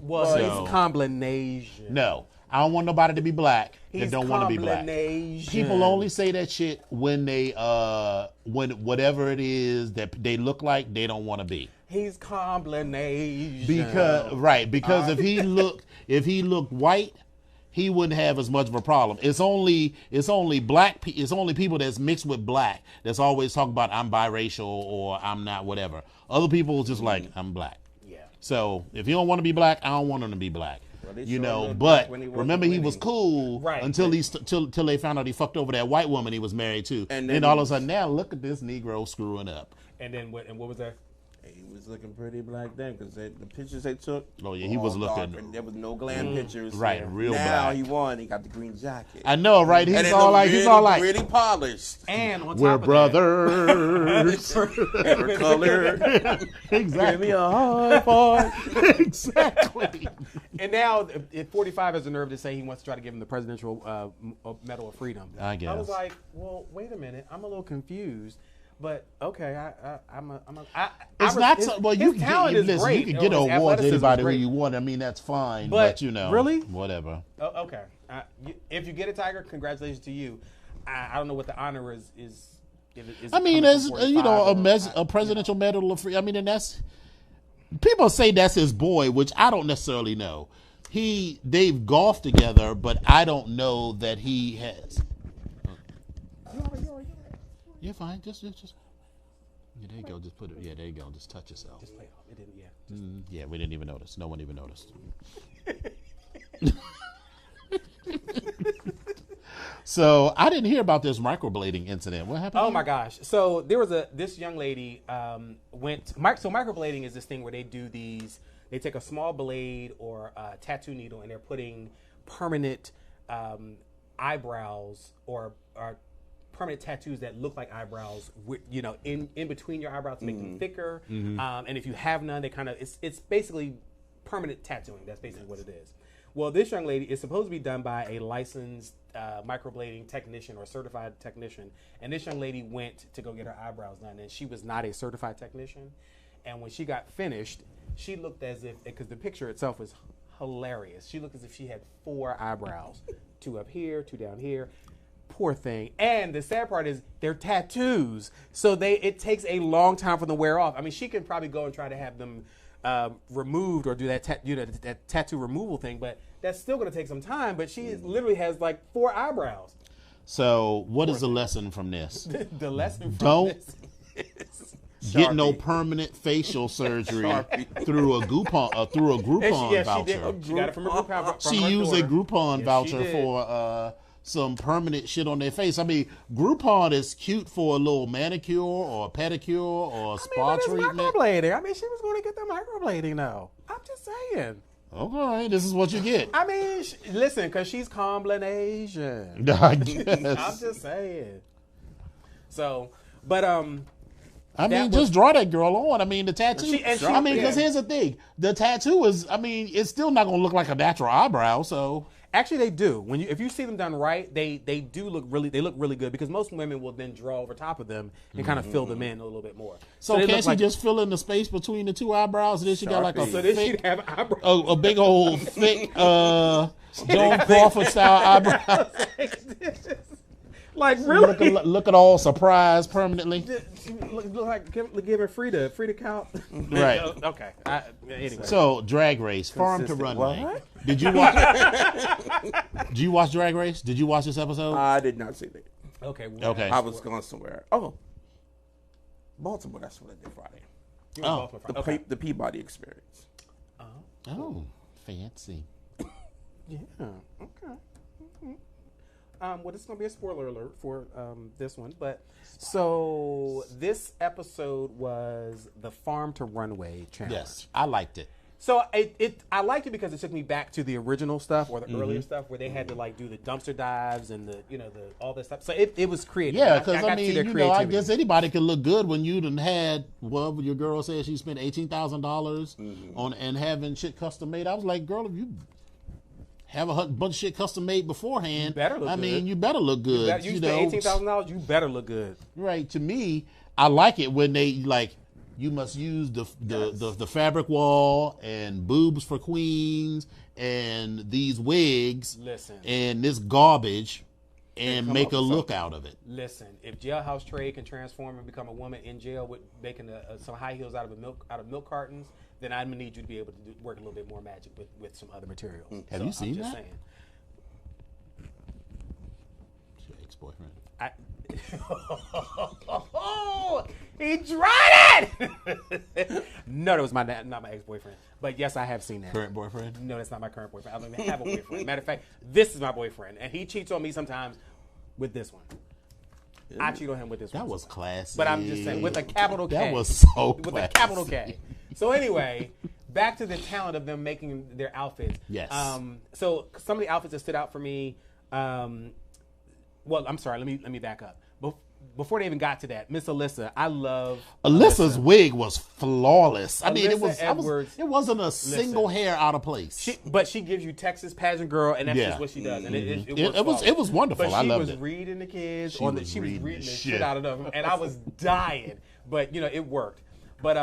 Well, So- he's combination. No, I don't want nobody to be black that He's don't want to be black. combination. People only say that shit when they when whatever it is that they look like they don't want to be. He's combination. Because if he looked white, he wouldn't have as much of a problem. It's only people that's mixed with black that's always talking about I'm biracial or I'm not whatever. Other people just like I'm black. Yeah. So if you don't want to be black, I don't want him to be black. Well, they You sure know, looked but black when he wasn't remember he winning. was cool Right. until till they found out he fucked over that white woman he was married to. And then then all he of a sudden, now look at this Negro screwing up. And then what? And what was that? He was looking pretty black then because the pictures they took. Oh, yeah, were he was all looking- dark, and there was no glam pictures. Right, real now black. he won. He got the green jacket. I know, right? and He's it all looked like, really, really polished. And on top we're of that, brothers. Every color. Exactly. Give me a high five. Exactly. and now at 45 has the nerve to say he wants to try to give him the Presidential Medal of Freedom. I guess. I was like, well, wait a minute. I'm a little confused. But okay, It's not so. Well, you his talent can is listen. great. You can get His an award to athleticism is anybody who great. you want. I mean, that's fine. But But you know, really? whatever. Oh, okay. If you get a Tiger, congratulations to you. I don't know what the honor is. I mean, coming as from you know, 45 or- a presidential medal of free. I mean, and that's people say that's his boy, which I don't necessarily know. They've golfed together, but I don't know that he has. You're fine. Just. Yeah, there you go. Just put it. Yeah, there you go. Just touch yourself. Just play it off. It didn't. Yeah. Yeah, we didn't even notice. No one even noticed. So I didn't hear about this microblading incident. What happened? Oh my gosh! So there was this young lady So microblading is this thing where they do these. They take a small blade or a tattoo needle and they're putting permanent eyebrows or permanent tattoos that look like eyebrows, in between your eyebrows to make them thicker. And if you have none, they kind of it's basically permanent tattooing. That's basically what it is. Well, this young lady is supposed to be done by a licensed microblading technician or certified technician. And this young lady went to go get her eyebrows done, and she was not a certified technician. And when she got finished, she looked as if, because the picture itself was hilarious, she looked as if she had 4 eyebrows, 2 up here, 2 down here. Poor thing. And the sad part is they're tattoos, so it takes a long time for them to wear off. I mean, she can probably go and try to have them removed or do that tattoo removal thing, but that's still going to take some time. But she literally has like 4 eyebrows. So what is the lesson from this? The lesson from Don't this get no permanent facial surgery through a Groupon voucher. She did. She got it from a Groupon. She used a Groupon Yes, voucher she did. for some permanent shit on their face. I mean, Groupon is cute for a little manicure or a pedicure or a spa treatment. Microblading. I mean, she was going to get the microblading now. I'm just saying. Okay, this is what you get. I mean, listen, because she's combination. I guess. I'm just saying. So, but I mean, that just draw that girl on. I mean, the tattoo. Because here's the thing: the tattoo is. I mean, it's still not going to look like a natural eyebrow. So actually, they do. If you see them done right, they do look really. They look really good because most women will then draw over top of them and kind of fill them in a little bit more. So they can't look she just fill in the space between the 2 eyebrows? And then she got like a So then thick, she'd have eyebrows. a big old thick Joan Crawford style eyebrow. Like really? Look at all surprised permanently. Look like giving Frida count. Right. Okay. Anyway. So Drag Race, Farm to Consistent. Runway. What? Did you watch? Did you watch Drag Race? Did you watch this episode? I did not see that. Okay. Okay. I was going somewhere. Oh, Baltimore. That's what I did Friday. The Peabody Experience. Oh, fancy. Yeah. Okay. Well, this is going to be a spoiler alert for this one. But so this episode was the Farm to Runway challenge. Yes, I liked it. So I liked it because it took me back to the original stuff or the earlier stuff where they had to like do the dumpster dives and the all this stuff. So it was creative. Yeah, because I got to see mean, their you know, I creativity. guess anybody can look good when you done had. Well, your girl said she spent $18,000 on and having shit custom made. I was like, girl, if you have a bunch of shit custom made beforehand, You better look I good. mean, you better look good. You spent $18,000. You better look good. Right. To me, I like it when they like. You must use the fabric wall and boobs for queens and these wigs Listen. and this garbage and come make up a with look something. out of it. Listen, if Jailhouse Trey can transform and become a woman in jail with making some high heels out of milk cartons, then I'm gonna need you to be able to work a little bit more magic with some other materials. Have you seen I'm just that? saying. It's your ex-boyfriend. He tried it. No, that was not my ex-boyfriend. But yes, I have seen that. Current boyfriend? No, that's not my current boyfriend. I don't even have a boyfriend. Matter of fact, this is my boyfriend, and he cheats on me sometimes with this one. I cheat on him with this one. That was classy. But I'm just saying, with a capital K. That was so With classy. a capital K. So anyway, back to the talent of them making their outfits. Yes. So some of the outfits that stood out for me. Well, I'm sorry. Let me back up. Before they even got to that, Miss Alyssa, I love Alyssa's Alyssa. wig was flawless. I mean, Alyssa it wasn't a single hair out of place. But she gives you Texas pageant girl, and that's Yeah. just what she does. And it It was wonderful. But I she loved was it. reading the kids, She or was she was reading reading the the shit. shit out of them, and I was dying. But it worked. But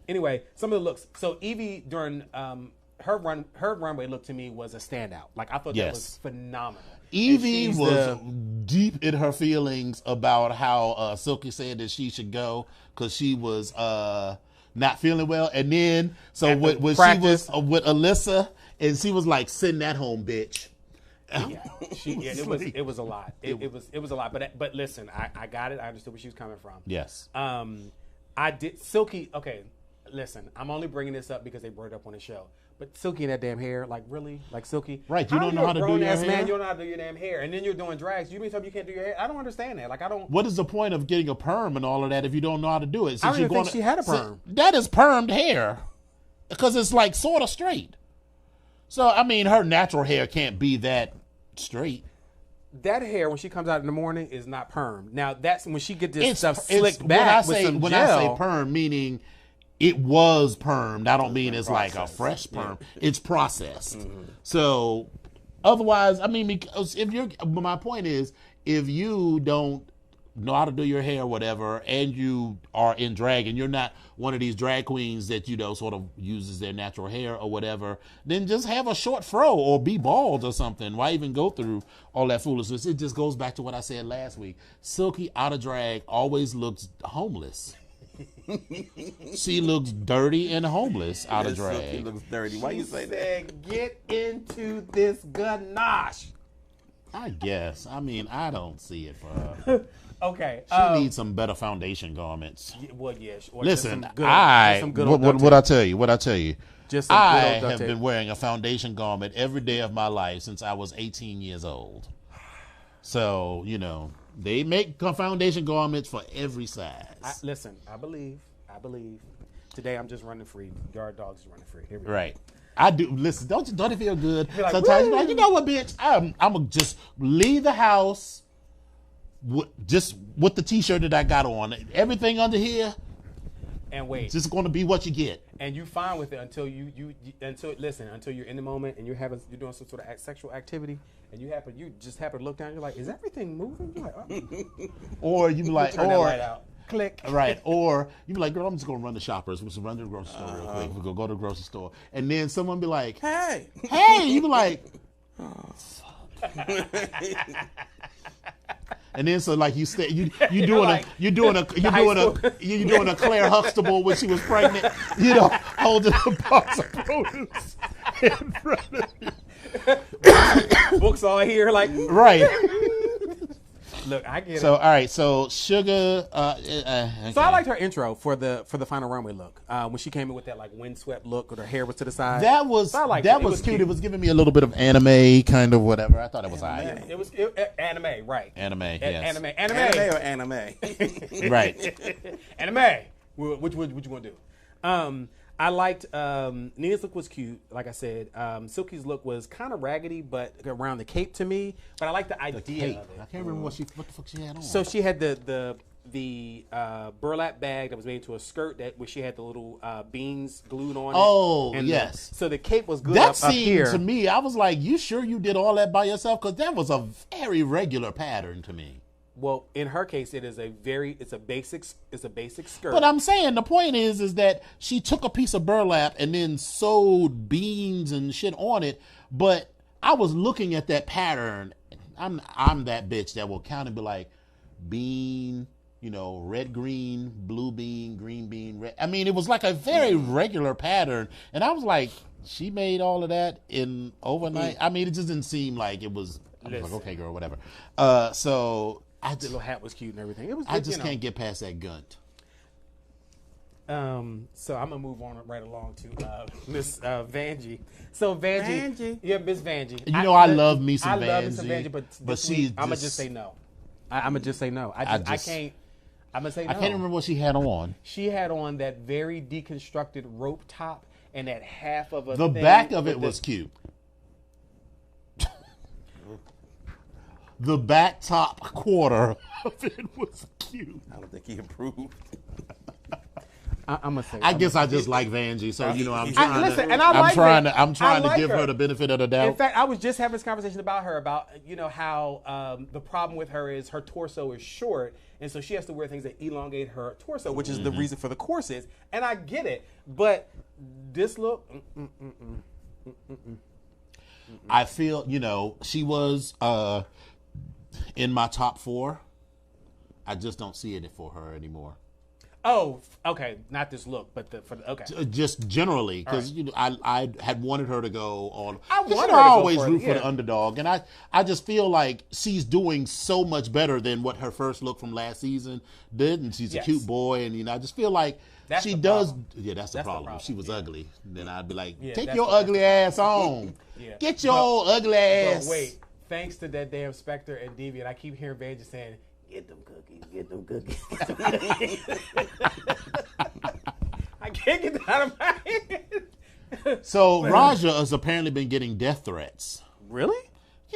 anyway, some of the looks. So Evie during her runway look to me was a standout. Like I thought that Yes. was phenomenal. Evie And she's was deep in her feelings about how Silky said that she should go because she was not feeling well. And then, so At the when she practice. was with Alyssa, and she was like, send that home, bitch. It was a lot. It was a lot. But listen, I got it. I understood where she was coming from. Yes. I did Silky. Okay, listen. I'm only bringing this up because they brought it up on the show. But Silky and that damn hair, like really, like Silky. Right, you don't know how to do your grown-ass hair? Man, you don't know how to do your damn hair, and then you're doing drags. You mean tell me you can't do your hair? I don't understand that. Like I don't. What is the point of getting a perm and all of that if you don't know how to do it? I don't even think she had a perm. That is permed hair because it's like sort of straight. So, I mean, her natural hair can't be that straight. That hair when she comes out in the morning is not perm. Now that's when she get this stuff It's- slicked back with some when gel. I say perm, meaning it was permed. I don't mean it's like a fresh perm. It's processed. So otherwise, I mean, because my point is, if you don't know how to do your hair or whatever, and you are in drag and you're not one of these drag queens that, sort of uses their natural hair or whatever, then just have a short fro or be bald or something. Why even go through all that foolishness? It just goes back to what I said last week. Silky out of drag always looks homeless. She looks dirty and homeless out of drag. Silky looks dirty. Why you say that? Said, get into this ganache. I guess. I mean, I don't see it for her. Okay. She needs some better foundation garments. Well, yeah. Or Listen, just some good old duct what I tell you, Just some good I old duct have tape. been wearing a foundation garment every day of my life since I was 18 years old. So, they make foundation garments for every size. Listen, I believe. Today I'm just running free. Yard dogs is running free. Here we go. Right. I do. Listen, don't it feel good? like, Sometimes you're "Woo!" like, you know what, bitch? I'm going to just leave the house just with the T-shirt that I got on. Everything under here, And wait. just going to be what you get. And you fine with it until until you're in the moment and you're doing some sort of sexual activity and you just happen to look down and you're like, is everything moving? You're like, oh. Or you be like, Turn that light out. Click. Right. Or you be like, girl, I'm just going to run the shoppers. We'll just run to the grocery store real quick. We'll go to the grocery store. And then someone be like, Hey. you be like, and then so like you doing a Claire Huxtable when she was pregnant, holding a box of produce in front of you. Books all here, like Right. look, I get So it. all right, so Sugar. So I liked her intro for the final runway look. When she came in with that like windswept look, with her hair was to the side. That was I liked that it. It was was cute. cute. It was giving me a little bit of anime kind of whatever. I thought it was alright. It was anime, right? Anime, yes. Anime. Anime or anime? Right. Anime. Which you gonna do? I liked Nina's look was cute, like I said. Silky's look was kind of raggedy, but around the cape to me. But I like the idea of it. I can't remember what the fuck she had on. So she had the burlap bag that was made into a skirt where she had the little beans glued on it. Oh, and yes. So the cape was good That up seemed here. to me, I was like, you sure you did all that by yourself? Because that was a very regular pattern to me. Well, in her case, it's a basic skirt. But I'm saying the point is that she took a piece of burlap and then sewed beans and shit on it. But I was looking at that pattern. I'm that bitch that will count and be like, bean, red, green, blue bean, green bean, red. I mean, it was like a very regular pattern. And I was like, she made all of that in overnight. I mean, it just didn't seem like it was. I was like, okay, girl, whatever. So the little hat was cute and everything. It was. I just can't get past that gunt. So I'm gonna move on right along to Miss Vanjie. So Vanjie, yeah, Miss Vanjie. I love me some Vanjie. I love me some Vanjie, but I'm gonna just say no. I'm gonna just say no. I can't. I'm gonna say no. I can't remember what she had on. She had on that very deconstructed rope top and that half of a. The thing back of it was cute. The back top quarter of it was cute. I don't think he improved. I'm gonna say. I guess I just like Vanjie, so I'm trying to give her the benefit of the doubt. In fact, I was just having this conversation about her about how the problem with her is her torso is short, and so she has to wear things that elongate her torso, which is the reason for the corsets. And I get it, but this look. I feel she was in my top 4. I just don't see it for her anymore. Oh, okay. Not this look, but okay. Just generally, because I had wanted her to go on. I always root for the underdog, and I just feel like she's doing so much better than what her first look from last season did, and she's a cute boy, and I just feel like she does. Problem. Yeah, that's the problem. If she was ugly, then I'd be like, take that's your ugly ass on. Get your ugly ass. But wait, thanks to that damn Spectre and Deviant, I keep hearing Vanjie saying, "Get them cookies, get them cookies." I can't get that out of my head. So Raja has apparently been getting death threats. Really?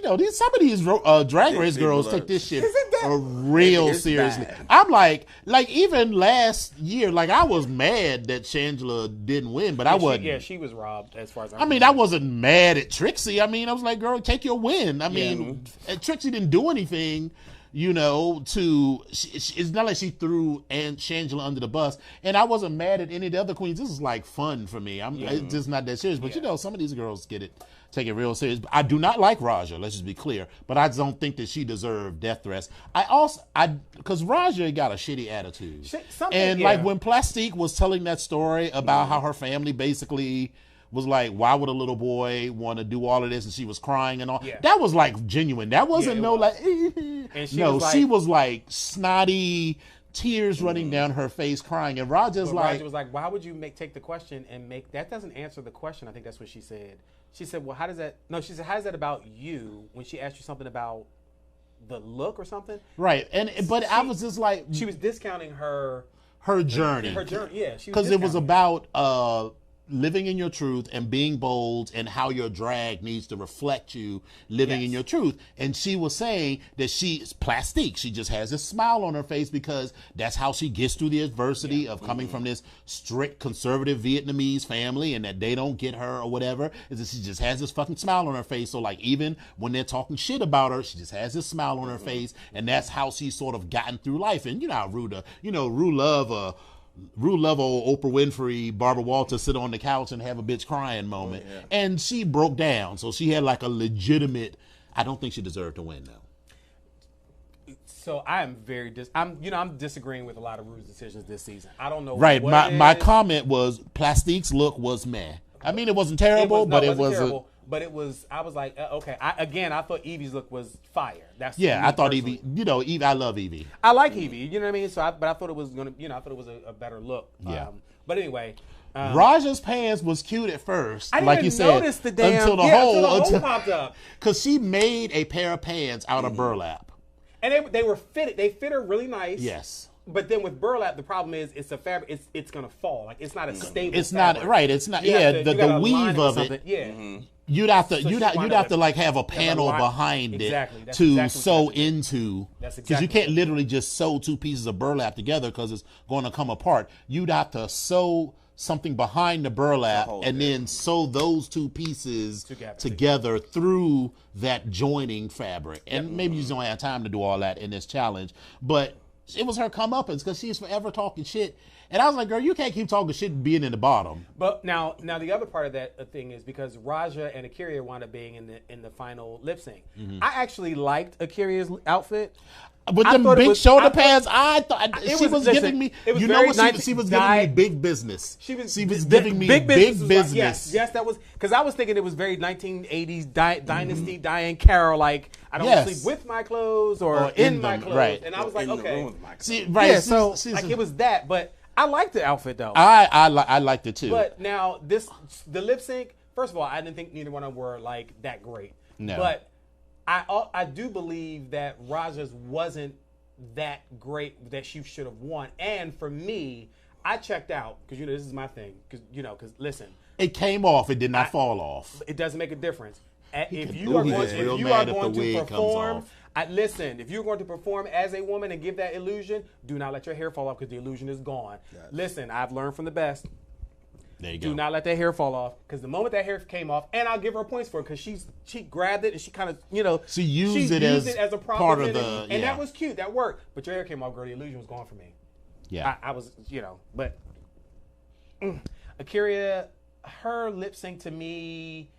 Some of these drag race girls take this shit real seriously. Bad. I'm like even last year, I was mad that Shangela didn't win, but I wasn't. She was robbed as far as I wasn't mad at Trixie. I was like, girl, take your win. Trixie didn't do anything. It's not like she threw Shangela under the bus, and I wasn't mad at any of the other queens. This is fun for me. It's just not that serious. But some of these girls take it real serious. I do not like Raja. Let's just be clear. But I don't think that she deserved death threats. Because Raja got a shitty attitude, when Plastique was telling that story about how her family basically was like, why would a little boy want to do all of this? And she was crying and all. Yeah. That was genuine. That wasn't she was snotty, tears running down her face, crying. And Raja was like, why would you take the question and make that doesn't answer the question? I think that's what she said. She said, well, how does that about you when she asked you something about the look or something? Right. But I was just like, she was discounting her journey. Her journey, yeah. Because it was about living in your truth and being bold, and how your drag needs to reflect you living in your truth. And she was saying that she's Plastique. She just has a smile on her face because that's how she gets through the adversity of coming from this strict conservative Vietnamese family, and that they don't get her or whatever. Is that she just has this fucking smile on her face. So even when they're talking shit about her, she just has this smile on her face, and that's how she's sort of gotten through life. And how Rue love old Oprah Winfrey, Barbara Walters sit on the couch and have a bitch crying moment. Oh, yeah. And she broke down. So she had a legitimate, I don't think she deserved to win though. So I am I'm disagreeing with a lot of Rue's decisions this season. I don't know. Right. My comment was Plastique's look was meh. It wasn't terrible, but it was terrible. But it was. I was like, okay. I thought Evie's look was fire. I thought Evie. Evie. I love Evie. I like Evie. You know what I mean? So, I thought it was gonna. I thought it was a better look. Yeah. But anyway, Raja's pants was cute at first. I didn't like you said, notice the damn until the hole popped up. Because she made a pair of pants out of burlap, and they were fitted. They fit her really nice. Yes. But then with burlap, the problem is it's a fabric. It's gonna fall. Like it's not a stable. It's fabric. not right. It's not. You have to- The you gotta weave line of with it. something. Yeah. You'd have to So you'd she's have winding to up- like have a panel line. behind Exactly. it That's to exactly sew what you have to do. into. That's Because exactly you can't literally just sew two pieces of burlap together because it's going to come apart. You'd have to sew something behind the burlap hold and it. then sew those two pieces Together. together through that joining fabric. And maybe you just don't have time to do all that in this challenge, but it was her comeuppance because she's forever talking shit. And I was like, girl, you can't keep talking shit being in the bottom. But now the other part of that thing is because Raja and Akira wound up being in the final lip sync. I actually liked Akira's outfit. With I them thought it big was- shoulder I thought- pads, I thought It she was- was listen, giving me. it was You know very what? nice She was dye- giving me big business. She was giving me big business. was like- yes, that was because I was thinking it was very 1980s Dynasty Diane Carroll. Like I don't Yes. sleep with my clothes or Or in in my them, clothes, right. and I was like, In the okay, room with my See, clothes. right? yeah. So she's- like it was that, but I liked the outfit though. I liked it too. But now the lip sync. First of all, I didn't think neither one of them were like that great. No. But I do believe that Raja's wasn't that great that she should have won. And for me, I checked out because this is my thing. Because listen, It came off. It did not fall off. it doesn't make a difference. If can- you are he going, gets real if you mad are if going the to wig comes perform, off. listen. If you're going to perform as a woman and give that illusion, do not let your hair fall off because the illusion is gone. Listen, I've learned from the best. There you go. Do not let that hair fall off because the moment that hair came off, and I'll give her points for it because she grabbed it and she kind of She used it as a prop part of identity, the- and yeah. that was cute. That worked. But your hair came off, girl. The illusion was gone for me. Yeah. I was but Akira, her lip sync to me.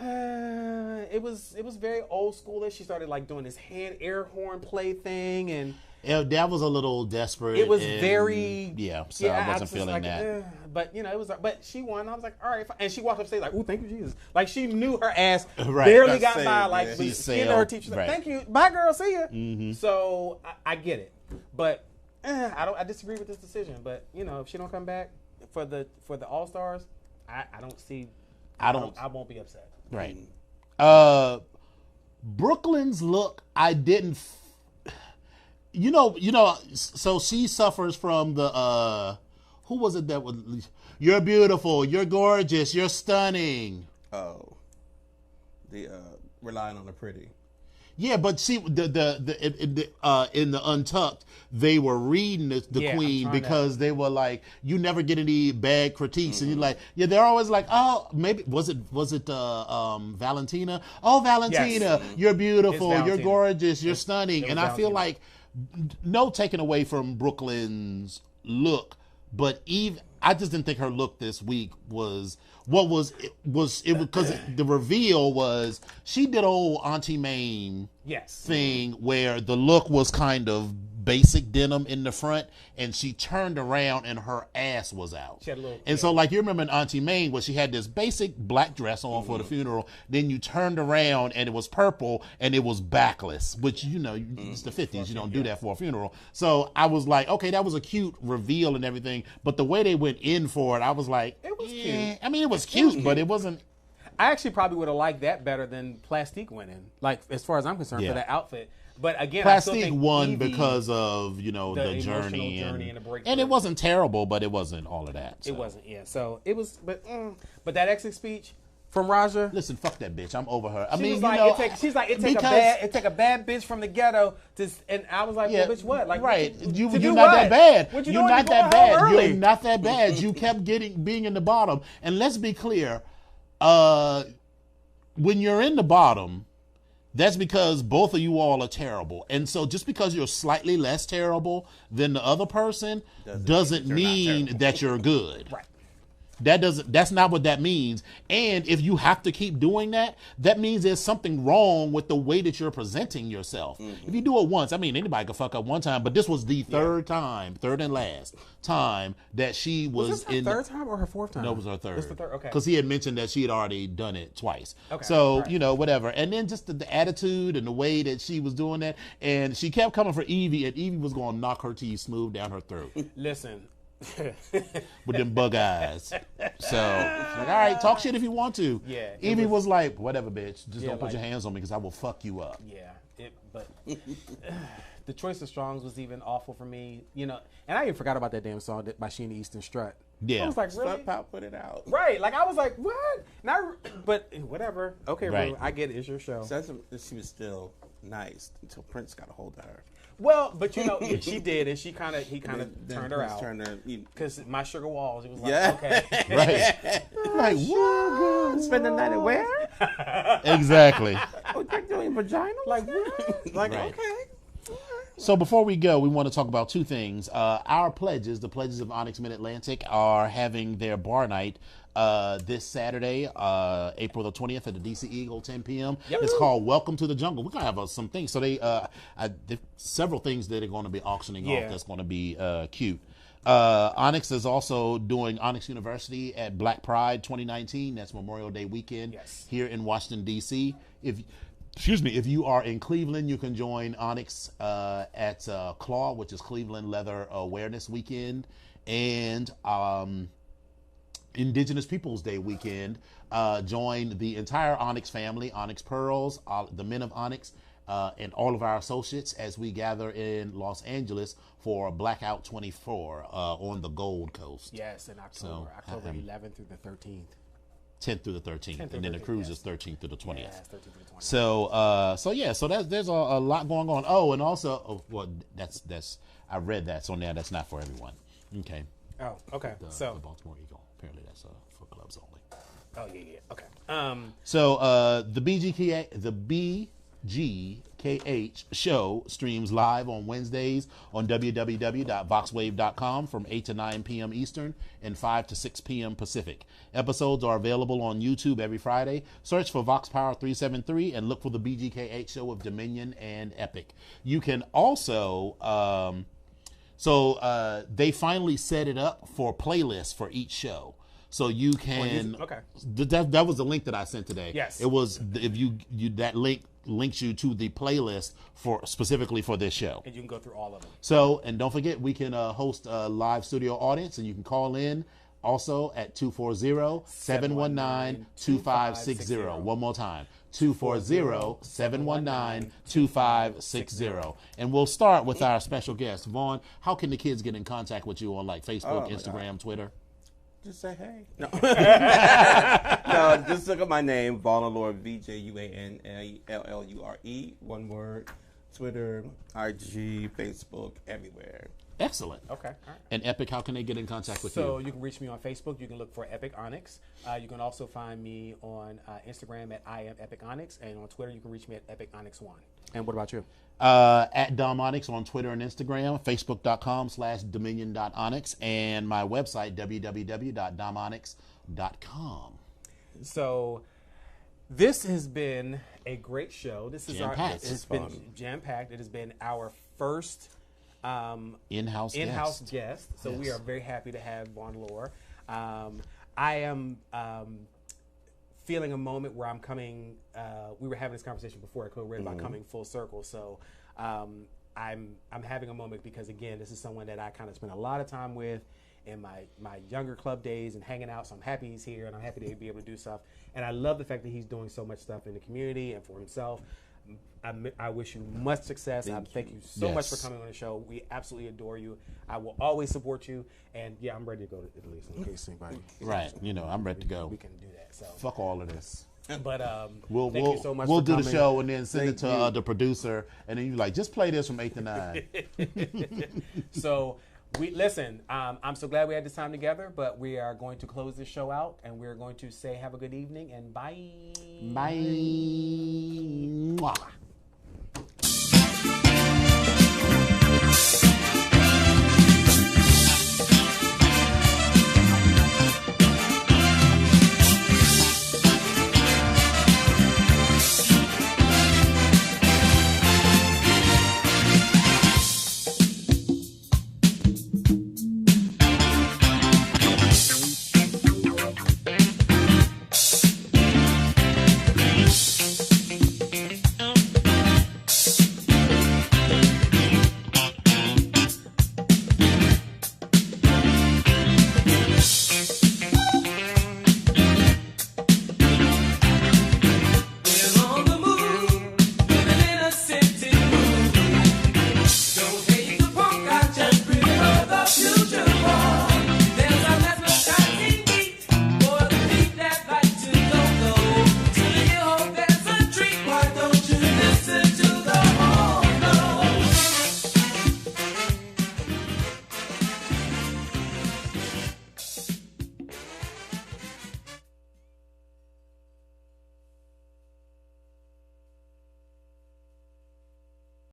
It was very old schoolish. She started like doing this hand air horn play thing, and That was a little desperate. it was and- very So I wasn't was just feeling like, that. but it was. But she won. I was like, all right. Fine. And she walked up stage like, "Ooh, thank you, Jesus!" Like she knew her ass Right. barely That's got by. saved, Like yeah. the She skin of her sailed. teeth. She's like, Right. "Thank you, bye, girl. See ya." So I get it, but I disagree with this decision. But if she don't come back for the All Stars, I don't see. I won't be upset. Right. Brooklyn's look, I didn't. So she suffers from the. Who was it that was? You're beautiful. You're gorgeous. You're stunning. Oh, the relying on the pretty. Yeah, but see, in the Untucked, they were reading the Yeah, I'm Queen trying because they were like, you never get any bad critiques, and you're like, yeah, they're always like, oh, maybe was it Valentina? Oh, Valentina, you're beautiful, It's you're Valentina. gorgeous, you're stunning, was and I feel Valentina. like no taking away from Brooklyn's look, but I just didn't think her look this week was because the reveal was she did old Auntie Mame Yes. thing where the look was kind of basic denim in the front and she turned around and her ass was out. She had a little- And so like you remember in Auntie Mame where she had this basic black dress on for the funeral, then you turned around and it was purple and it was backless, which it's the 50s, you don't do that for a funeral. So I was like, okay, that was a cute reveal and everything, but the way they went in for it, I was like, It was yeah. cute. I mean, it was cute, but it wasn't. I actually probably would have liked that better than Plastique winning. Like as far as I'm concerned Yeah. for that outfit. But again, I still Plastique think won Evie- because of the emotional journey journey and the breakthrough. and it wasn't terrible, but it wasn't all of that. So. It wasn't, yeah. So it was, but that exit speech from Raja. Listen, fuck that bitch. I'm over her. I She mean, was like, it take a bad bitch from the ghetto to, and I was like, well, bitch, what? Like, right? what You're do not what? that bad. What you You're doing? not You that going home bad. early. You're not that bad. You kept being in the bottom. And let's be clear, when you're in the bottom, that's because both of you all are terrible. And so just because you're slightly less terrible than the other person doesn't mean that you're good. Right. That's not what that means. And if you have to keep doing that, that means there's something wrong with the way that you're presenting yourself. If you do it once, I mean, anybody could fuck up one time, but this was the third and last time that she was, Was this her in third time or her fourth time? No, it was her third. It's the third, okay. Because he had mentioned that she had already done it twice. Okay, So, right. whatever. And then just the attitude and the way that she was doing that. And she kept coming for Evie, and Evie was going to knock her teeth smooth down her throat Listen. with them bug eyes. So, it's like, all right, talk shit if you want to. Yeah, it Evie was like, whatever, bitch. Just Yeah, don't put like- your hands on me because I will fuck you up. Yeah, but the choice of songs was even awful for me, you know. And I even forgot about that damn song by Sheena Easton Strut. Yeah. I was like, really? Pop put it out. Right. Like, I was like, what? But whatever. Okay, right. Rue, I get it. It's your show. So she was still nice until Prince got a hold of her. Well, but you know, she did, and he kind of turned her out. Turned Because My Sugar Walls, it was like, Yeah. okay. Right. Like, what? Spend the night at where? Exactly. Oh, you're doing vagina? Like, what? Like, Right. okay. So before we go, we want to talk about two things. Our pledges, the pledges of Onyx Mid-Atlantic, are having their bar night this Saturday, April the 20th at the DC Eagle, 10 p.m. Yep. It's called Welcome to the Jungle. We're going to have some things. So there's several things that are going to be auctioning off that's going to be cute. Onyx is also doing Onyx University at Black Pride 2019. That's Memorial Day weekend here in Washington, D.C. If you are in Cleveland, you can join Onyx at CLAW, which is Cleveland Leather Awareness Weekend, and Indigenous Peoples Day weekend. Join the entire Onyx family, Onyx Pearls, the men of Onyx, and all of our associates as we gather in Los Angeles for Blackout 24 on the Gold Coast. Yes, in October. October 11th through the 13th. 10th through the 13th, and then the cruise is 13th through the 20th. Yeah, 13th through the 20th. So there's a lot going on. Oh, and also, that's I read that, so now that's not for everyone. Okay. Oh, okay. The Baltimore Eagle. Apparently that's for clubs only. Oh yeah. Okay. So the BGKH Show streams live on Wednesdays on www.voxwave.com from 8 to 9 p.m. Eastern and 5 to 6 p.m. Pacific. Episodes are available on YouTube every Friday. Search for Vox Power 373 and look for the BGKH Show with Dominion and Epic. You can also, they finally set it up for playlists for each show. So you can. Okay. That was the link that I sent today. Yes. It was if you that link links you to the playlist for specifically for this show. And you can go through all of them. So, and don't forget, we can host a live studio audience, and you can call in also at 240-719-2560. One more time. 240-719-2560. And we'll start with our special guest. Vaughn, how can the kids get in contact with you on like Facebook, Instagram, Twitter? Just say hey. No. No, just look up my name, Vaughn Allure, VJUANALLURE. One word. Twitter, IG, Facebook, everywhere. Excellent. Okay. All right. And Epic, how can they get in contact with you? So you can reach me on Facebook. You can look for Epic Onyx. You can also find me on Instagram at I am Epic Onyx, and on Twitter you can reach me at Epic Onyx1. And what about you? At Dom Onyx on Twitter and Instagram, Facebook.com/Dominion.Onyx, and my website, www.domonyx.com. So this has been a great show. This is Jam-packed. It's been jam-packed. It has been our first in-house guest. So we are very happy to have Vaughn Allure. I am feeling a moment where I'm coming. We were having this conversation before I read about coming full circle. So I'm having a moment because again, this is someone that I kind of spent a lot of time with in my younger club days and hanging out. So I'm happy he's here and I'm happy to be able to do stuff. And I love the fact that he's doing so much stuff in the community and for himself. I wish you much success. Thank you so much for coming on the show. We absolutely adore you. I will always support you. And yeah, I'm ready to go to Italy in case anybody. Right. I'm ready to go. We can do that. So fuck all of this. But we'll you so much we'll for do coming. the show and then send it to the producer, and then you like just play this from 8 to 9. So listen. I'm so glad we had this time together. But we are going to close this show out, and we're going to say have a good evening and bye. Bye. Mwah.